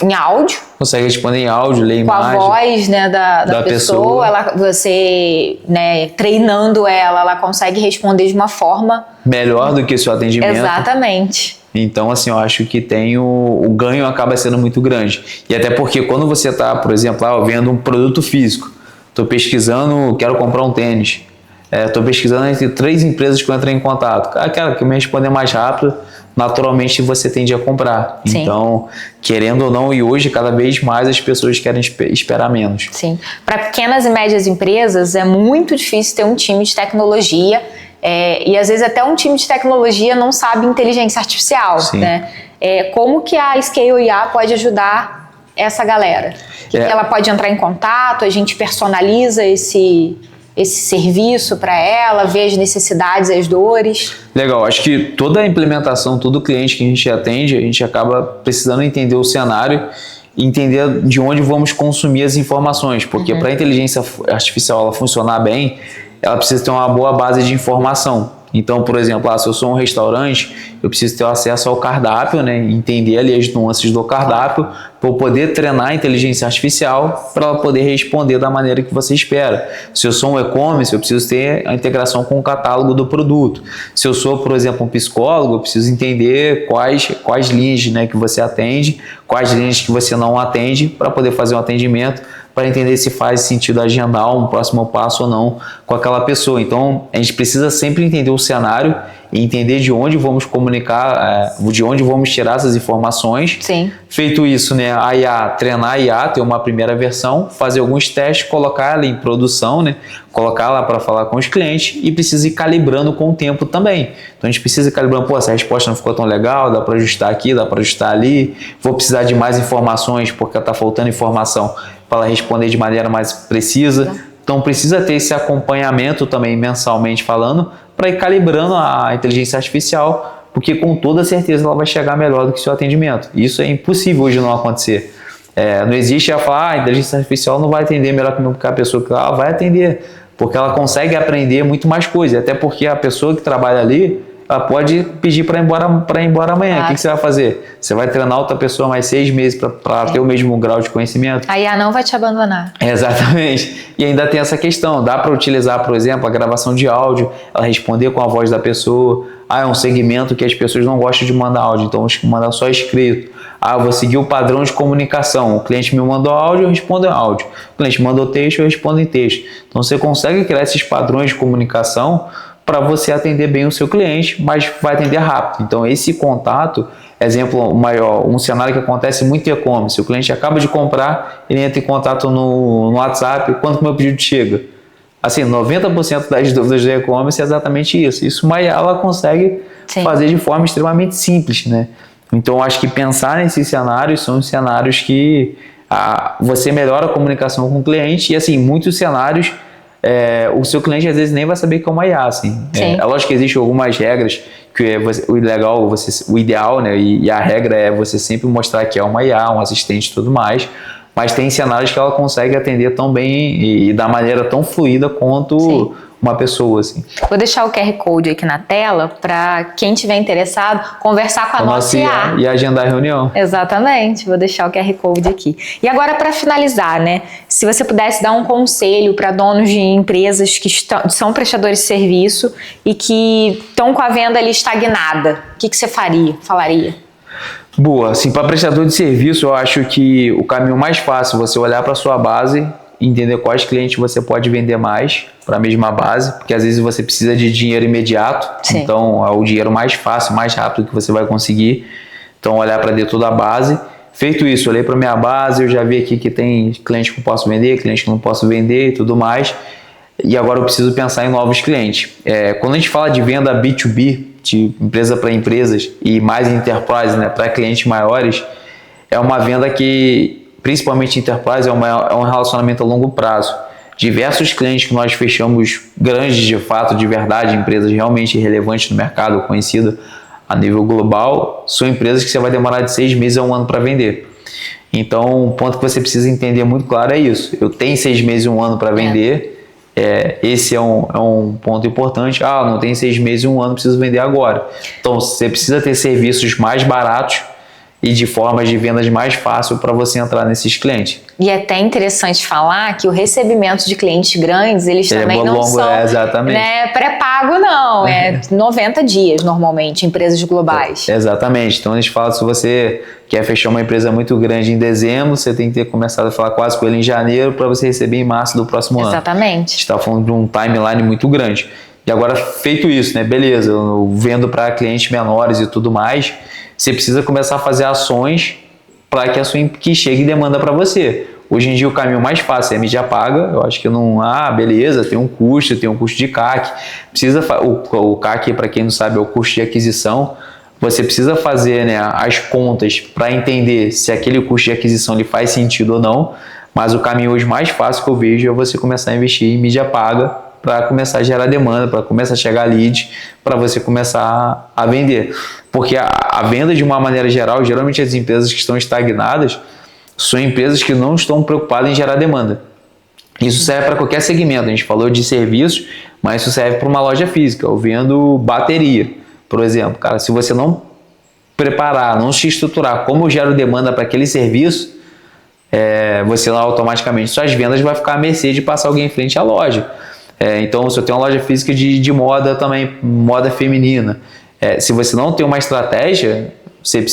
Speaker 2: em áudio.
Speaker 1: Consegue responder em áudio, ler imagem.
Speaker 2: Com a voz, né, da pessoa. Você, né, treinando ela consegue responder de uma forma... melhor
Speaker 1: do que o seu atendimento.
Speaker 2: Exatamente.
Speaker 1: Então, assim, eu acho que o ganho acaba sendo muito grande. E até porque quando você está, por exemplo, vendo um produto físico, estou pesquisando, quero comprar um tênis. Estou pesquisando entre 3 empresas que eu entrei em contato. Aquela que me responder mais rápido, naturalmente você tende a comprar. Sim. Então, querendo ou não, e hoje cada vez mais as pessoas querem esperar menos.
Speaker 2: Sim. Para pequenas e médias empresas é muito difícil ter um time de tecnologia e às vezes até um time de tecnologia não sabe inteligência artificial. Sim. Né? Como que a Scale IA pode ajudar essa galera? Que ela pode entrar em contato, a gente personaliza esse serviço para ela, ver as necessidades, as dores.
Speaker 1: Legal, acho que toda a implementação, todo cliente que a gente atende, a gente acaba precisando entender o cenário e entender de onde vamos consumir as informações, porque para a inteligência artificial ela funcionar bem, ela precisa ter uma boa base de informação. Então, por exemplo, se eu sou um restaurante, eu preciso ter acesso ao cardápio, né? Entender ali as nuances do cardápio, para eu poder treinar a inteligência artificial para ela poder responder da maneira que você espera. Se eu sou um e-commerce, eu preciso ter a integração com o catálogo do produto. Se eu sou, por exemplo, um psicólogo, eu preciso entender quais linhas, né, que você atende, quais linhas que você não atende, para poder fazer um atendimento, para entender se faz sentido agendar um próximo passo ou não com aquela pessoa. Então, a gente precisa sempre entender o cenário e entender de onde vamos comunicar, de onde vamos tirar essas informações.
Speaker 2: Sim.
Speaker 1: Feito isso, né, a IA, treinar a IA, ter uma primeira versão, fazer alguns testes, colocar ela em produção, né, colocar ela para falar com os clientes e precisa ir calibrando com o tempo também. Então, a gente precisa ir calibrando, essa resposta não ficou tão legal, dá para ajustar aqui, dá para ajustar ali, vou precisar de mais informações porque está faltando informação para ela responder de maneira mais precisa. Então, precisa ter esse acompanhamento também, mensalmente falando, para ir calibrando a inteligência artificial, porque com toda certeza ela vai chegar melhor do que o seu atendimento. Isso é impossível hoje não acontecer. Não existe a falar, a inteligência artificial não vai atender melhor que a pessoa que ela vai atender, porque ela consegue aprender muito mais coisas, até porque a pessoa que trabalha ali, ela pode pedir para ir embora amanhã.
Speaker 2: Claro.
Speaker 1: O que você vai fazer? Você vai treinar outra pessoa mais 6 meses para ter o mesmo grau de conhecimento?
Speaker 2: A IA não vai te abandonar.
Speaker 1: Exatamente. E ainda tem essa questão, dá para utilizar, por exemplo, a gravação de áudio, ela responder com a voz da pessoa. É um segmento que as pessoas não gostam de mandar áudio, então vamos mandar só escrito. Eu vou seguir o padrão de comunicação. O cliente me mandou áudio, eu respondo em áudio. O cliente mandou texto, eu respondo em texto. Então você consegue criar esses padrões de comunicação para você atender bem o seu cliente, mas vai atender rápido. Então esse contato, exemplo maior, um cenário que acontece muito em e-commerce. O cliente acaba de comprar, ele entra em contato no WhatsApp, quando que o meu pedido chega? Assim, 90% das dúvidas do e-commerce é exatamente isso. Isso ela consegue fazer de forma extremamente simples, né? Então, acho que pensar nesses cenários são os cenários que você melhora a comunicação com o cliente e, assim, muitos cenários, o seu cliente às vezes nem vai saber que é uma IA, assim. É lógico que existem algumas regras que o ideal, né, e a regra é você sempre mostrar que é uma IA, um assistente e tudo mais, mas tem cenários que ela consegue atender tão bem e da maneira tão fluida quanto uma pessoa, assim.
Speaker 2: Vou deixar o QR Code aqui na tela para quem tiver interessado conversar com a nossa IA.
Speaker 1: E agendar a reunião.
Speaker 2: Exatamente, vou deixar o QR Code aqui. E agora, para finalizar, né? Se você pudesse dar um conselho para donos de empresas que são prestadores de serviço e que estão com a venda ali estagnada, o que você falaria?
Speaker 1: Boa, assim, para prestador de serviço, eu acho que o caminho mais fácil é você olhar para a sua base, entender quais clientes você pode vender mais para a mesma base, porque às vezes você precisa de dinheiro imediato, então é o dinheiro mais fácil, mais rápido que você vai conseguir. Então, olhar para dentro da base. Feito isso, olhei para a minha base, eu já vi aqui que tem cliente que eu posso vender, cliente que não posso vender e tudo mais, e agora eu preciso pensar em novos clientes. Quando a gente fala de venda B2B, de empresa para empresas e mais enterprise, né, para clientes maiores, é uma venda que, principalmente enterprise, é um relacionamento a longo prazo. Diversos clientes que nós fechamos grandes de fato, de verdade, empresas realmente relevantes no mercado, conhecidas a nível global, são empresas que você vai demorar de 6 meses a 1 ano para vender. Então, o ponto que você precisa entender muito claro é isso. Eu tenho 6 meses e 1 ano para vender. Esse é um ponto importante. Não tem 6 meses e 1 ano, preciso vender agora. Então, você precisa ter serviços mais baratos e de formas de vendas mais fácil para você entrar nesses clientes.
Speaker 2: E é até interessante falar que o recebimento de clientes grandes, eles também não são pré-pago, não. É 90 dias, normalmente, empresas globais.
Speaker 1: Exatamente. Então, a gente fala, se você quer fechar uma empresa muito grande em dezembro, você tem que ter começado a falar quase com ele em janeiro para você receber em março do próximo ano.
Speaker 2: Exatamente.
Speaker 1: A gente está falando de um timeline muito grande. E agora, feito isso, né? Beleza, eu vendo para clientes menores e tudo mais, você precisa começar a fazer ações para que chegue demanda para você. Hoje em dia o caminho mais fácil é mídia paga. Eu acho que não... beleza, tem um custo de CAC. O CAC, para quem não sabe, é o custo de aquisição. Você precisa fazer, né, as contas para entender se aquele custo de aquisição lhe faz sentido ou não. Mas o caminho hoje mais fácil que eu vejo é você começar a investir em mídia paga para começar a gerar demanda, para começar a chegar lead, para você começar a vender. Porque a venda, de uma maneira geral, geralmente as empresas que estão estagnadas são empresas que não estão preocupadas em gerar demanda. Isso serve para qualquer segmento. A gente falou de serviços, mas isso serve para uma loja física. Eu vendo bateria, por exemplo. Cara, se você não preparar, não se estruturar como eu gero demanda para aquele serviço, você lá automaticamente, suas vendas vai ficar à mercê de passar alguém em frente à loja. Então, se eu tenho uma loja física de moda também, moda feminina, se você não tem uma estratégia, você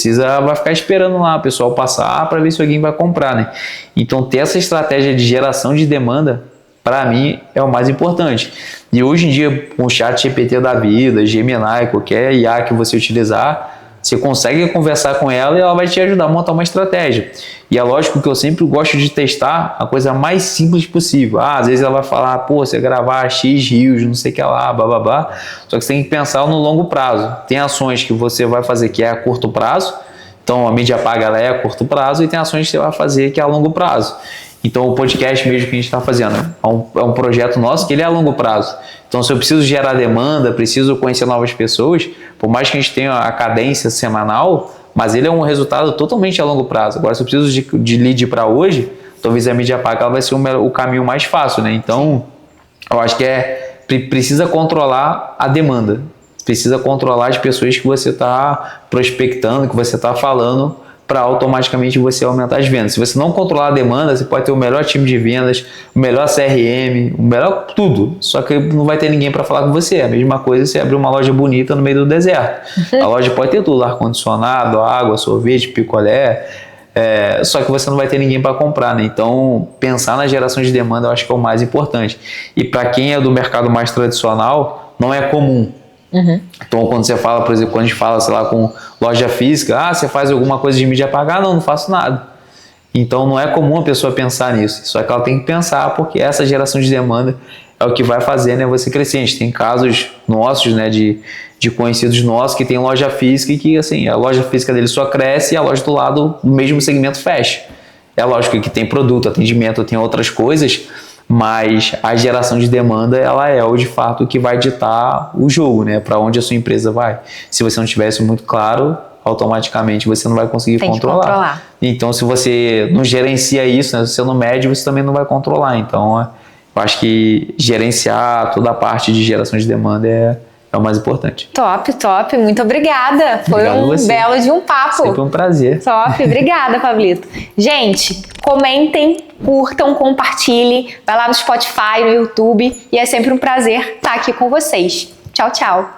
Speaker 1: vai ficar esperando lá o pessoal passar para ver se alguém vai comprar, né? Então, ter essa estratégia de geração de demanda, para mim, é o mais importante. E hoje em dia, com o chat GPT da vida, Gemini, qualquer IA que você utilizar, você consegue conversar com ela e ela vai te ajudar a montar uma estratégia. E é lógico que eu sempre gosto de testar a coisa mais simples possível. Às vezes ela vai falar, você gravar X rios, não sei o que lá, bababá. Só que você tem que pensar no longo prazo. Tem ações que você vai fazer que é a curto prazo. Então a mídia paga ela é a curto prazo e tem ações que você vai fazer que é a longo prazo. Então o podcast mesmo que a gente está fazendo é um projeto nosso que ele é a longo prazo. Então se eu preciso gerar demanda, preciso conhecer novas pessoas, por mais que a gente tenha a cadência semanal, mas ele é um resultado totalmente a longo prazo. Agora se eu preciso de lead para hoje, talvez a mídia paga ela vai ser o caminho mais fácil, né? Então eu acho que precisa controlar a demanda. precisa controlar as pessoas que você está prospectando, que você está falando, para automaticamente você aumentar as vendas. Se você não controlar a demanda, você pode ter o melhor time de vendas, o melhor CRM, o melhor tudo, só que não vai ter ninguém para falar com você. A mesma coisa se abrir uma loja bonita no meio do deserto. A loja pode ter tudo, ar-condicionado, água, sorvete, picolé, só que você não vai ter ninguém para comprar, né? Então, pensar na geração de demanda eu acho que é o mais importante. E para quem é do mercado mais tradicional, não é comum. Então, quando você fala, por exemplo, quando a gente fala, sei lá, com loja física, você faz alguma coisa de mídia paga? Não faço nada. Então, não é comum a pessoa pensar nisso. Só que ela tem que pensar, porque essa geração de demanda é o que vai fazer, né, você crescer. A gente tem casos nossos, né, de conhecidos nossos que tem loja física e que, assim, a loja física dele só cresce e a loja do lado, no mesmo segmento, fecha. É lógico que tem produto, atendimento, tem outras coisas, mas a geração de demanda, ela é de fato o que vai ditar o jogo, né? Para onde a sua empresa vai. Se você não tivesse muito claro, automaticamente você não vai conseguir controlar. Então, se você não gerencia isso, né? Se você não mede, você também não vai controlar. Então, eu acho que gerenciar toda a parte de geração de demanda é o mais importante.
Speaker 2: Top, top. Muito obrigada. Foi um belo de um papo.
Speaker 1: Sempre um prazer.
Speaker 2: Top. Obrigada, Pablito. Gente, comentem, curtam, compartilhem. Vai lá no Spotify, no YouTube. E é sempre um prazer estar aqui com vocês. Tchau, tchau.